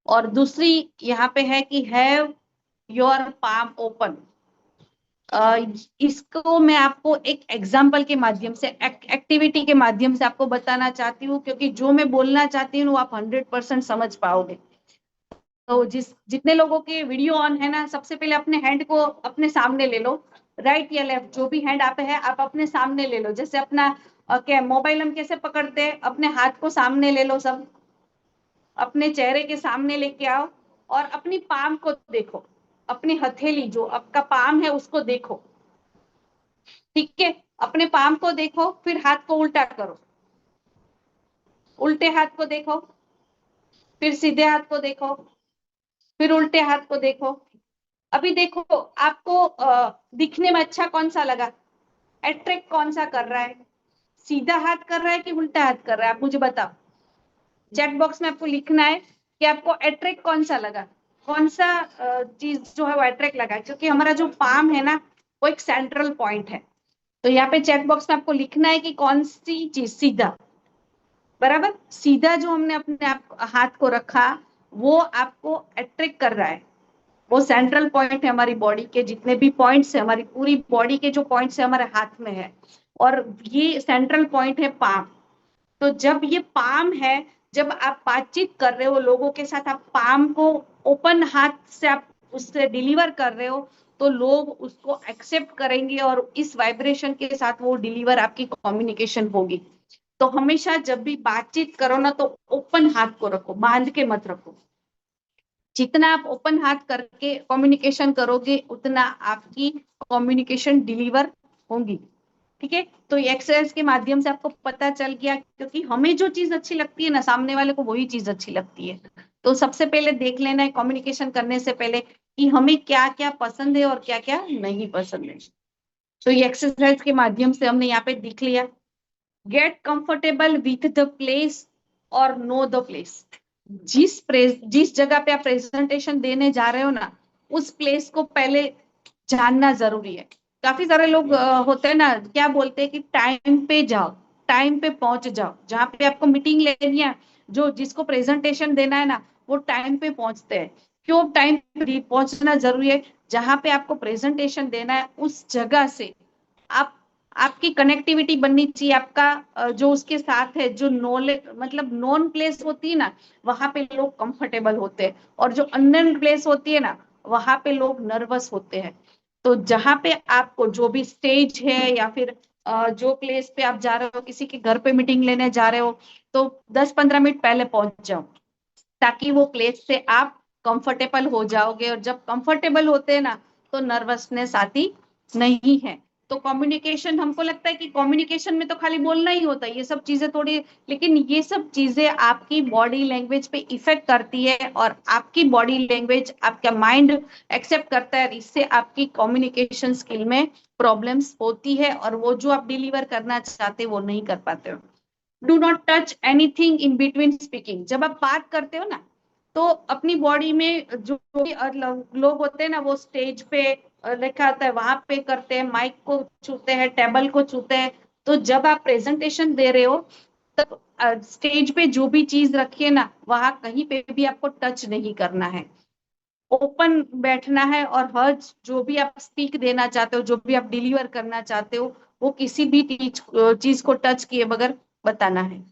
और दूसरी यहाँ पे है कि हैव योर पाम ओपन। इसको मैं आपको एक एग्जाम्पल के माध्यम से, एक्टिविटी के माध्यम से आपको बताना चाहती हूँ, क्योंकि जो मैं बोलना चाहती हूँ वो आप 100% समझ पाओगे। तो जितने लोगों के वीडियो ऑन है ना, सबसे पहले अपने हैंड को अपने सामने ले लो, राइट या लेफ्ट, जो भी हैंड आप है आप अपने सामने ले लो। जैसे अपना क्या मोबाइल हम कैसे पकड़ते हैं, अपने हाथ को सामने ले लो, सब अपने चेहरे के सामने लेके आओ, और अपनी पाम को देखो, अपनी हथेली जो आपका पाम है उसको देखो। ठीक है, अपने पाम को देखो, फिर हाथ को उल्टा करो, उल्टे हाथ को देखो, फिर सीधे हाथ को देखो, फिर उल्टे हाथ को देखो। अभी देखो आपको दिखने में अच्छा कौन सा लगा, अट्रैक्ट कौन सा कर रहा है, सीधा हाथ कर रहा है कि उल्टा हाथ कर रहा है, आप मुझे बताओ। चैट बॉक्स में आपको लिखना है कि आपको अट्रैक्ट कौन सा लगा, कौन सा चीज जो है वो अट्रैक्ट लगा, क्योंकि हमारा जो पाम है ना वो एक सेंट्रल पॉइंट है। तो यहाँ पे चैट बॉक्स में आपको लिखना है कि कौन सी चीज, सीधा, बराबर सीधा जो हमने अपने आप हाथ को रखा वो आपको अट्रैक्ट कर रहा है। वो सेंट्रल पॉइंट है हमारी बॉडी के, जितने भी पॉइंट्स है हमारी पूरी बॉडी के जो पॉइंट्स है हमारे हाथ में है, और ये सेंट्रल पॉइंट है पाम। तो जब ये पाम है, जब आप बातचीत कर रहे हो लोगों के साथ, आप पाम को ओपन हाथ से आप उससे डिलीवर कर रहे हो, तो लोग उसको एक्सेप्ट करेंगे और इस वाइब्रेशन के साथ वो डिलीवर आपकी कम्युनिकेशन होगी। तो हमेशा जब भी बातचीत करो ना, तो ओपन हाथ को रखो, बांध के मत रखो। जितना आप ओपन हाथ करके कम्युनिकेशन करोगे उतना आपकी कम्युनिकेशन डिलीवर होगी। ठीक है, तो ये एक्सरसाइज के माध्यम से आपको पता चल गया, क्योंकि हमें जो चीज अच्छी लगती है ना, सामने वाले को वही चीज अच्छी लगती है। तो सबसे पहले देख लेना है कम्युनिकेशन करने से पहले कि हमें क्या क्या पसंद है और क्या क्या नहीं पसंद है। तो ये एक्सरसाइज के माध्यम से हमने यहाँ पे देख लिया। Get comfortable with the place और नो द प्लेस। जिस जगह पे आप प्रेजेंटेशन देने जा रहे हो ना, उस प्लेस को पहले जानना जरूरी है। काफी सारे लोग होते हैं ना, क्या बोलते हैं कि टाइम पे जाओ, टाइम पे पहुंच जाओ, जहाँ पे आपको मीटिंग लेनी है, जो जिसको प्रेजेंटेशन देना है ना, वो टाइम पे पहुंचते हैं। क्यों टाइम पे पहुंचना जरूरी है, जहाँ पे आपको प्रेजेंटेशन देना है उस जगह से आप आपकी कनेक्टिविटी बननी चाहिए, आपका जो उसके साथ है, जो नॉलेज मतलब नॉन प्लेस होती है ना, वहां पे लोग कंफर्टेबल होते हैं, और जो अननोन प्लेस होती है ना, वहां पे लोग नर्वस होते हैं। तो जहां पे आपको जो भी स्टेज है या फिर जो प्लेस पे आप जा रहे हो, किसी के घर पे मीटिंग लेने जा रहे हो, तो 10-15 मिनट पहले पहुंच जाओ, ताकि वो प्लेस से आप कंफर्टेबल हो जाओगे। और जब कंफर्टेबल होते हैं ना, तो नर्वसनेस आती नहीं है। तो कम्युनिकेशन, हमको लगता है कि कम्युनिकेशन में तो खाली बोलना ही होता है, ये सब चीजें थोड़ी, लेकिन ये सब चीजें आपकी बॉडी लैंग्वेज पे इफेक्ट करती है, और आपकी बॉडी लैंग्वेज आपका माइंड एक्सेप्ट करता है, इससे आपकी कम्युनिकेशन स्किल में प्रॉब्लम्स होती है, और वो जो आप डिलीवर करना चाहते हो वो नहीं कर पाते हो। Do not touch anything in between speaking. जब आप बात करते हो ना, तो अपनी बॉडी में जो भी लोग होते हैं ना, वो स्टेज पे लिखा होता है वहां पे करते हैं, माइक को छूते हैं, टेबल को छूते हैं। तो जब आप प्रेजेंटेशन दे रहे हो, तब स्टेज पे जो भी चीज रखी है ना, वहां कहीं पे भी आपको टच नहीं करना है, ओपन बैठना है, और हर जो भी आप स्पीक देना चाहते हो, जो भी आप डिलीवर करना चाहते हो, वो किसी भी चीज को टच किए बगैर बताना है।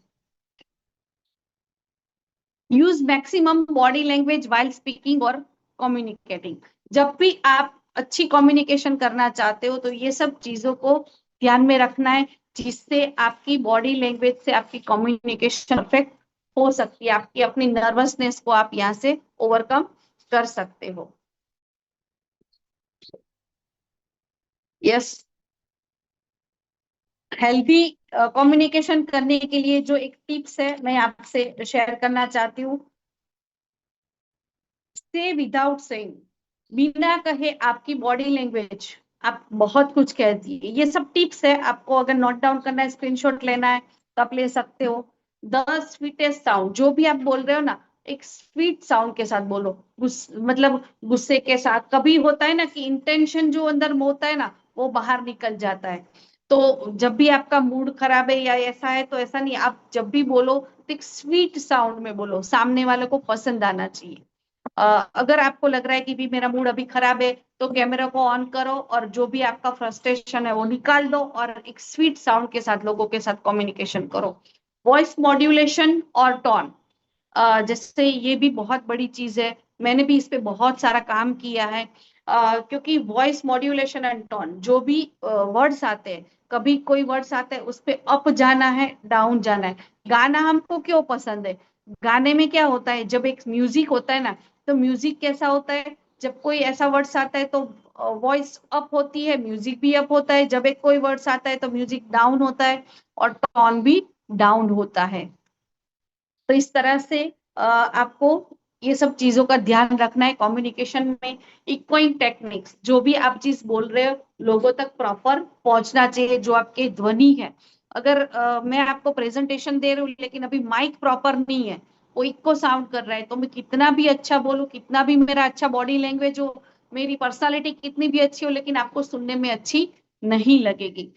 Use maximum body language while speaking और कम्युनिकेटिंग। जब भी आप अच्छी कम्युनिकेशन करना चाहते हो, तो ये सब चीजों को ध्यान में रखना है, जिससे आपकी बॉडी लैंग्वेज से आपकी कम्युनिकेशन इफेक्ट हो सकती है, आपकी अपनी नर्वसनेस को आप यहाँ से ओवरकम कर सकते हो। यस। हेल्दी कम्युनिकेशन करने के लिए जो एक टिप्स है, मैं आपसे शेयर करना चाहती हूँ। से विदाउट सेइंग, बिना कहे आपकी बॉडी लैंग्वेज आप बहुत कुछ कहती है। ये सब टिप्स है, आपको अगर नोट डाउन करना है, स्क्रीनशॉट लेना है, तो आप ले सकते हो। द स्वीटेस्ट साउंड, जो भी आप बोल रहे हो ना, एक स्वीट साउंड के साथ बोलो। मतलब गुस्से के साथ कभी होता है ना कि इंटेंशन जो अंदर में होता है ना, वो बाहर निकल जाता है। तो जब भी आपका मूड खराब है या ऐसा है, तो ऐसा नहीं, आप जब भी बोलो तो एक स्वीट साउंड में बोलो, सामने वाले को पसंद आना चाहिए। अगर आपको लग रहा है कि भी मेरा मूड अभी खराब है, तो कैमरा को ऑन करो, और जो भी आपका फ्रस्ट्रेशन है वो निकाल दो, और एक स्वीट साउंड के साथ लोगों के साथ कम्युनिकेशन करो। वॉइस मॉड्यूलेशन और टोन, जैसे ये भी बहुत बड़ी चीज है, मैंने भी इस पे बहुत सारा काम किया है। क्योंकि वॉइस मॉड्यूलेशन एंड टोन, जो भी वर्ड्स आते हैं, कभी कोई वर्ड्स आते हैं उस पे अप जाना है, डाउन जाना है। गाना हमको क्यों पसंद है? गाने में क्या होता है, जब एक म्यूजिक होता है ना, तो म्यूजिक कैसा होता है, जब कोई ऐसा वर्ड्स आता है तो वॉइस अप होती है, म्यूजिक भी अप होता है। जब एक कोई वर्ड्स आता है तो म्यूजिक डाउन होता है, और टोन भी डाउन होता है। तो इस तरह से आपको ये सब चीजों का ध्यान रखना है कम्युनिकेशन में। इक्विंग टेक्निक्स, जो भी आप चीज बोल रहे हो, लोगों तक प्रॉपर पहुंचना चाहिए, जो आपके ध्वनि है। अगर मैं आपको प्रेजेंटेशन दे रही हूँ, लेकिन अभी माइक प्रॉपर नहीं है, वो इको साउंड कर रहा है, तो मैं कितना भी अच्छा बोलूं, कितना भी मेरा अच्छा बॉडी लैंग्वेज हो, मेरी पर्सनालिटी कितनी भी अच्छी हो, लेकिन आपको सुनने में अच्छी नहीं लगेगी।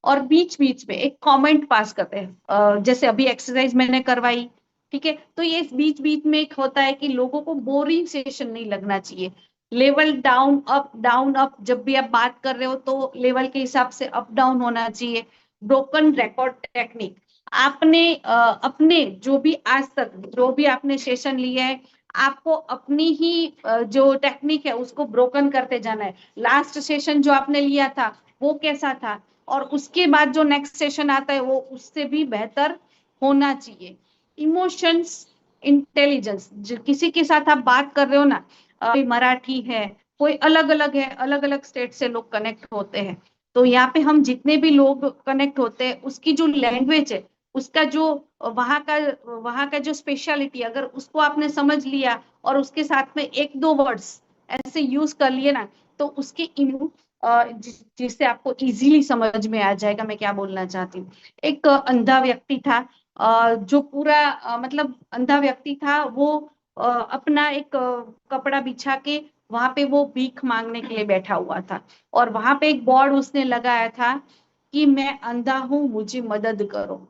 और बीच बीच में एक कमेंट पास करते हैं, जैसे अभी एक्सरसाइज मैंने करवाई, ठीक है, तो ये बीच बीच में एक होता है कि लोगों को बोरिंग सेशन नहीं लगना चाहिए। Level down up, down up, जब भी आप बात कर रहे हो तो लेवल के हिसाब से अप डाउन होना चाहिए। ब्रोकन रिकॉर्ड टेक्निक, आपने अपने जो भी आज तक जो भी आपने सेशन लिया है, आपको अपनी ही जो टेक्निक है उसको ब्रोकन करते जाना है। लास्ट सेशन जो आपने लिया था वो कैसा था, और उसके बाद जो नेक्स्ट सेशन आता है वो उससे भी बेहतर होना चाहिए। इमोशंस इंटेलिजेंस, जो किसी के साथ आप बात कर रहे हो ना, कोई मराठी है, कोई अलग अलग है, अलग अलग स्टेट से लोग कनेक्ट होते हैं, तो यहाँ पे हम जितने भी लोग कनेक्ट होते हैं, उसकी जो लैंग्वेज है, उसका जो वहाँ का वहाँ का जो स्पेशलिटी, अगर उसको आपने समझ लिया, और उसके साथ में एक दो वर्ड्स ऐसे यूज कर लिए ना, तो उसके जिससे आपको इजीली समझ में आ जाएगा मैं क्या बोलना चाहती हूँ। एक अंधा व्यक्ति था, जो पूरा मतलब अंधा व्यक्ति था, वो अपना एक कपड़ा बिछा के वहां पे वो भीख मांगने के लिए बैठा हुआ था, और वहां पे एक बोर्ड उसने लगाया था कि मैं अंधा हूं, मुझे मदद करो।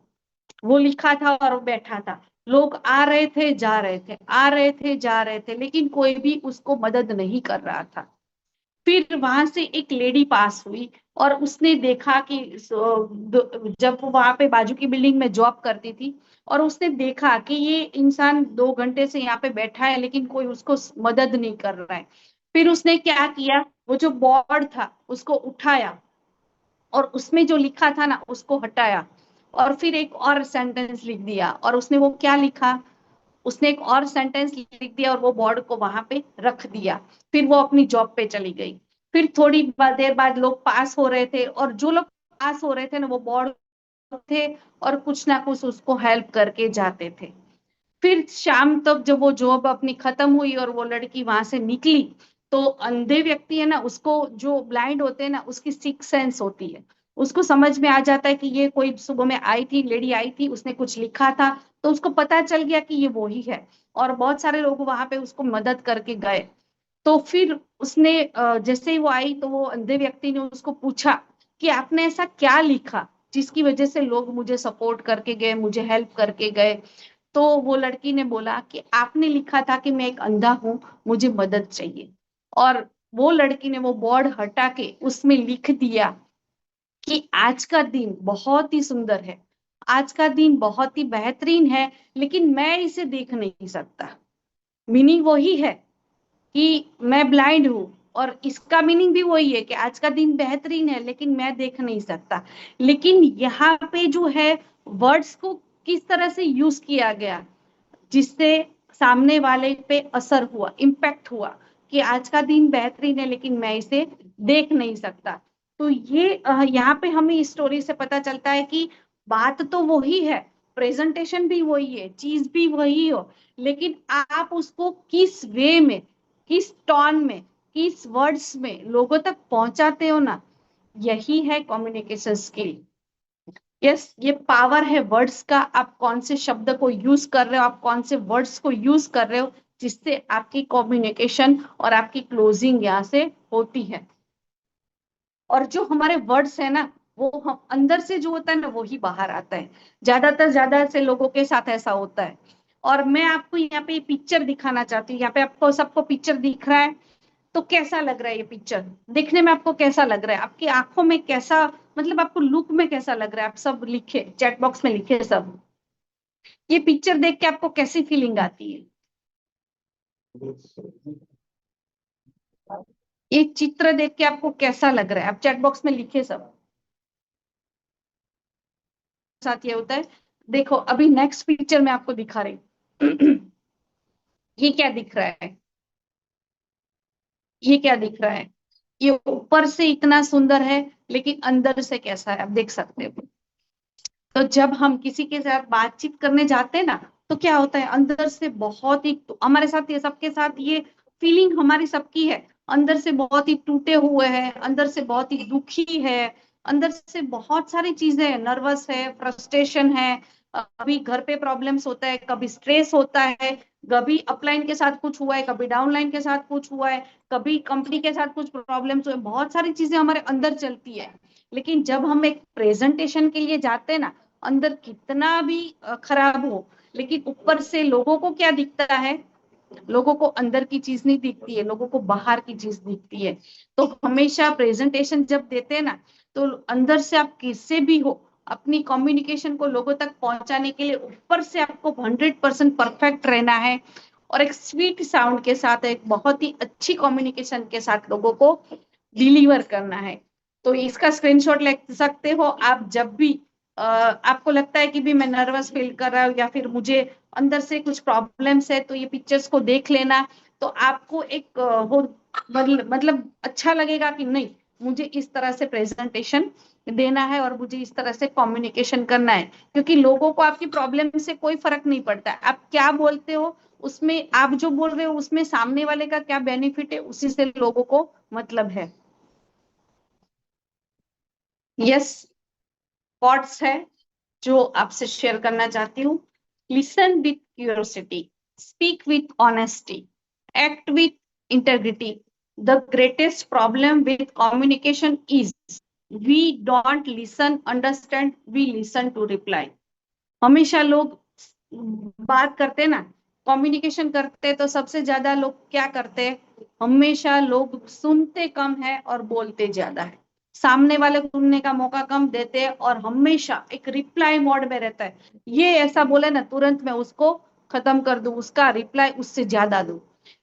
वो लिखा था और वो बैठा था। लोग आ रहे थे जा रहे थे, आ रहे थे जा रहे थे, लेकिन कोई भी उसको मदद नहीं कर रहा था। फिर वहां से एक लेडी पास हुई और उसने देखा कि जब वो वहां पे बाजू की बिल्डिंग में जॉब करती थी, और उसने देखा कि ये इंसान 2 घंटे से यहाँ पे बैठा है लेकिन कोई उसको मदद नहीं कर रहा है। फिर उसने क्या किया, वो जो बोर्ड था उसको उठाया और उसमें जो लिखा था ना उसको हटाया, और फिर एक और सेंटेंस लिख दिया। और उसने वो क्या लिखा, उसने एक और सेंटेंस लिख दिया और वो बोर्ड को वहां पे रख दिया। फिर वो अपनी जॉब पे चली गई। फिर थोड़ी देर बाद लोग पास हो रहे थे, और जो लोग पास हो रहे थे ना वो बोर्ड थे और कुछ ना कुछ उसको हेल्प करके जाते थे। फिर शाम तक जब वो जॉब अपनी खत्म हुई और वो लड़की वहां से निकली, तो अंधे व्यक्ति है ना, उसको जो ब्लाइंड होते हैं ना उसकी सिक्स सेंस होती है, उसको समझ में आ जाता है कि ये कोई सुबह में आई थी, लेडी आई थी, उसने कुछ लिखा था, तो उसको पता चल गया कि ये वो ही है। और बहुत सारे लोग वहां पे उसको मदद करके गए। तो फिर उसने जैसे ही वो आई तो वो अंधे व्यक्ति ने उसको पूछा कि आपने ऐसा क्या लिखा जिसकी वजह से लोग मुझे सपोर्ट करके गए, मुझे हेल्प करके गए। तो वो लड़की ने बोला कि आपने लिखा था कि मैं एक अंधा हूं, मुझे मदद चाहिए। और वो लड़की ने वो बोर्ड हटा के उसमें लिख दिया कि आज का दिन बहुत ही सुंदर है, आज का दिन बहुत ही बेहतरीन है, लेकिन मैं इसे देख नहीं सकता। मीनिंग वही है कि मैं ब्लाइंड हूं, और इसका मीनिंग भी वही है कि आज का दिन बेहतरीन है लेकिन मैं देख नहीं सकता। लेकिन यहाँ पे जो है वर्ड्स को किस तरह से यूज किया गया जिससे सामने वाले पे असर हुआ, इम्पैक्ट हुआ, कि आज का दिन बेहतरीन है लेकिन मैं इसे देख नहीं सकता। तो ये यहाँ पे हमें इस स्टोरी से पता चलता है कि बात तो वही है, प्रेजेंटेशन भी वही है, चीज भी वही हो, लेकिन आप उसको किस वे में, किस टोन में, किस वर्ड्स में लोगों तक पहुंचाते हो ना, यही है कम्युनिकेशन स्किल। यस, ये पावर है वर्ड्स का। आप कौन से शब्द को यूज कर रहे हो, आप कौन से वर्ड्स को यूज कर रहे हो, जिससे आपकी कम्युनिकेशन और आपकी क्लोजिंग यहाँ से होती है। और जो हमारे वर्ड्स है ना, वो हम अंदर से जो होता है ना, वो ही बाहर आता है। ज्यादा से लोगों के साथ ऐसा होता है। और मैं आपको यहाँ पे पिक्चर दिखाना चाहती हूँ। यहाँ पे आपको सबको पिक्चर दिख रहा है, तो कैसा लग रहा है ये पिक्चर? देखने में आपको कैसा लग रहा है? आपकी आंखों में कैसा, मतलब आपको लुक में कैसा लग रहा है? आप सब लिखे, चैट बॉक्स में लिखे सब, ये पिक्चर देख के आपको कैसी फीलिंग आती है? ये चित्र देख के आपको कैसा लग रहा है? आप चैट बॉक्स में लिखे सब। साथ ये होता है। देखो अभी नेक्स्ट पिक्चर में आपको दिखा रही हूँ। ये क्या दिख रहा है? ये क्या दिख रहा है? ये ऊपर से इतना सुंदर है, लेकिन अंदर से कैसा है आप देख सकते हो। तो जब हम किसी के साथ बातचीत करने जाते हैं ना, तो क्या होता है, अंदर से बहुत ही, तो हमारे साथ ये सबके साथ ये फीलिंग हमारी सबकी है, अंदर से बहुत ही टूटे हुए हैं, अंदर से बहुत ही दुखी है, अंदर से बहुत सारी चीजें हैं, नर्वस है, फ्रस्ट्रेशन है, कभी घर पे प्रॉब्लम्स होता है, कभी स्ट्रेस होता है, कभी अपलाइन के साथ कुछ हुआ है, कभी डाउनलाइन के साथ कुछ हुआ है, कभी कंपनी के साथ कुछ प्रॉब्लम्स हुए, बहुत सारी चीजें हमारे अंदर चलती है। लेकिन जब हम एक प्रेजेंटेशन के लिए जाते हैं ना, अंदर कितना भी खराब हो, लेकिन ऊपर से लोगों को क्या दिखता है? लोगों को अंदर की चीज नहीं दिखती है, लोगों को बाहर की चीज दिखती है। तो हमेशा प्रेजेंटेशन जब देते हैं ना, तो अंदर से आप किससे भी हो, अपनी कम्युनिकेशन को लोगों तक पहुंचाने के लिए ऊपर से आपको 100% परफेक्ट रहना है, और एक स्वीट साउंड के साथ, एक बहुत ही अच्छी कम्युनिकेशन के साथ लोगों को डिलीवर करना है। तो इसका स्क्रीनशॉट ले सकते हो आप जब भी आपको लगता है कि भी मैं नर्वस फील कर रहा हूँ या फिर मुझे अंदर से कुछ प्रॉब्लम्स है, तो ये पिक्चर्स को देख लेना। तो आपको एक वो मतलब अच्छा लगेगा कि नहीं, मुझे इस तरह से प्रेजेंटेशन देना है और मुझे इस तरह से कम्युनिकेशन करना है। क्योंकि लोगों को आपकी प्रॉब्लम से कोई फर्क नहीं पड़ता है, आप क्या बोलते हो उसमें, आप जो बोल रहे हो उसमें सामने वाले का क्या बेनिफिट है, उसी से लोगों को मतलब है। यस, थॉट्स है जो आपसे शेयर करना चाहती हूँ। Listen with curiosity, speak with honesty, act with integrity. The greatest problem with communication is we don't listen understand, we listen to reply. हमेशा लोग बात करते हैं ना, कम्युनिकेशन करते हैं, तो सबसे ज्यादा लोग क्या करते हैं, हमेशा लोग सुनते कम है और बोलते ज्यादा है। सामने वाले को सुनने का मौका कम देते हैं और हमेशा एक रिप्लाई मोड में रहता है। ये ऐसा बोले ना, तुरंत मैं उसको खत्म कर दूं, उसका रिप्लाई उससे ज्यादा दूं।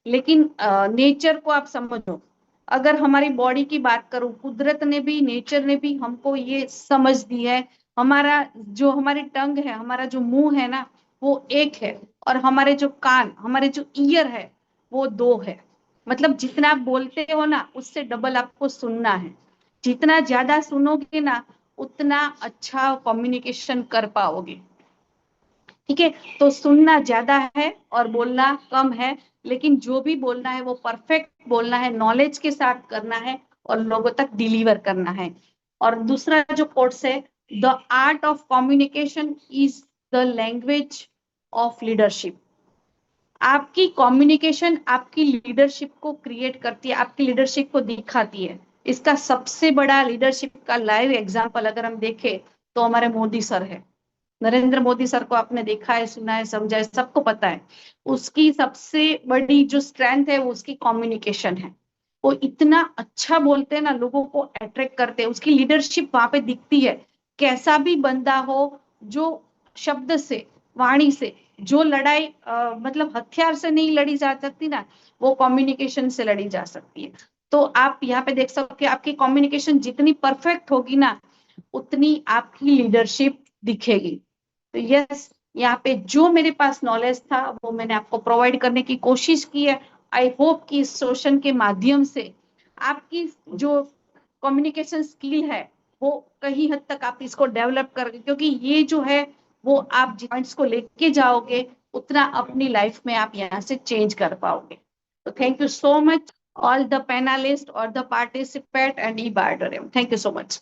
लेकिन नेचर को आप समझो, अगर हमारी बॉडी की बात करूं, कुदरत ने भी, नेचर ने भी हमको ये समझ दी है। हमारा जो हमारी टंग है, हमारा जो मुंह है ना, वो एक है, और हमारे जो कान, हमारे जो ईयर है, वो दो है। मतलब जितना आप बोलते हो ना, उससे डबल आपको सुनना है। जितना ज्यादा सुनोगे ना, उतना अच्छा कम्युनिकेशन कर पाओगे। ठीक है, तो सुनना ज्यादा है और बोलना कम है, लेकिन जो भी बोलना है वो परफेक्ट बोलना है, नॉलेज के साथ करना है और लोगों तक डिलीवर करना है। और दूसरा जो कोट्स है, the art of communication is the language of leadership. आपकी कम्युनिकेशन आपकी लीडरशिप को क्रिएट करती है, आपकी लीडरशिप को दिखाती है। इसका सबसे बड़ा लीडरशिप का लाइव एग्जांपल अगर हम देखें तो हमारे मोदी सर है। नरेंद्र मोदी सर को आपने देखा है, सुना है, समझा है, सबको पता है। उसकी सबसे बड़ी जो स्ट्रेंथ है वो उसकी कम्युनिकेशन है। वो इतना अच्छा बोलते हैं ना, लोगों को अट्रैक्ट करते हैं, उसकी लीडरशिप वहां पे दिखती है। कैसा भी बंदा हो, जो शब्द से, वाणी से, जो लड़ाई मतलब हथियार से नहीं लड़ी जा सकती ना, वो कम्युनिकेशन से लड़ी जा सकती है। तो आप यहाँ पे देख सकते हो, आपकी कम्युनिकेशन जितनी परफेक्ट होगी ना, उतनी आपकी लीडरशिप दिखेगी। तो यस, यहाँ पे जो मेरे पास नॉलेज था वो मैंने आपको प्रोवाइड करने की कोशिश की है। आई होप कि इस सेशन के माध्यम से आपकी जो कम्युनिकेशन स्किल है वो कहीं हद तक आप इसको डेवलप कर, क्योंकि ये जो है वो आप जिन पॉइंट्स को लेके जाओगे, उतना अपनी लाइफ में आप यहाँ से चेंज कर पाओगे। तो thank you so much all the panelist और द पार्टिसिपेंट एंड ई बार्डर, थैंक यू सो मच।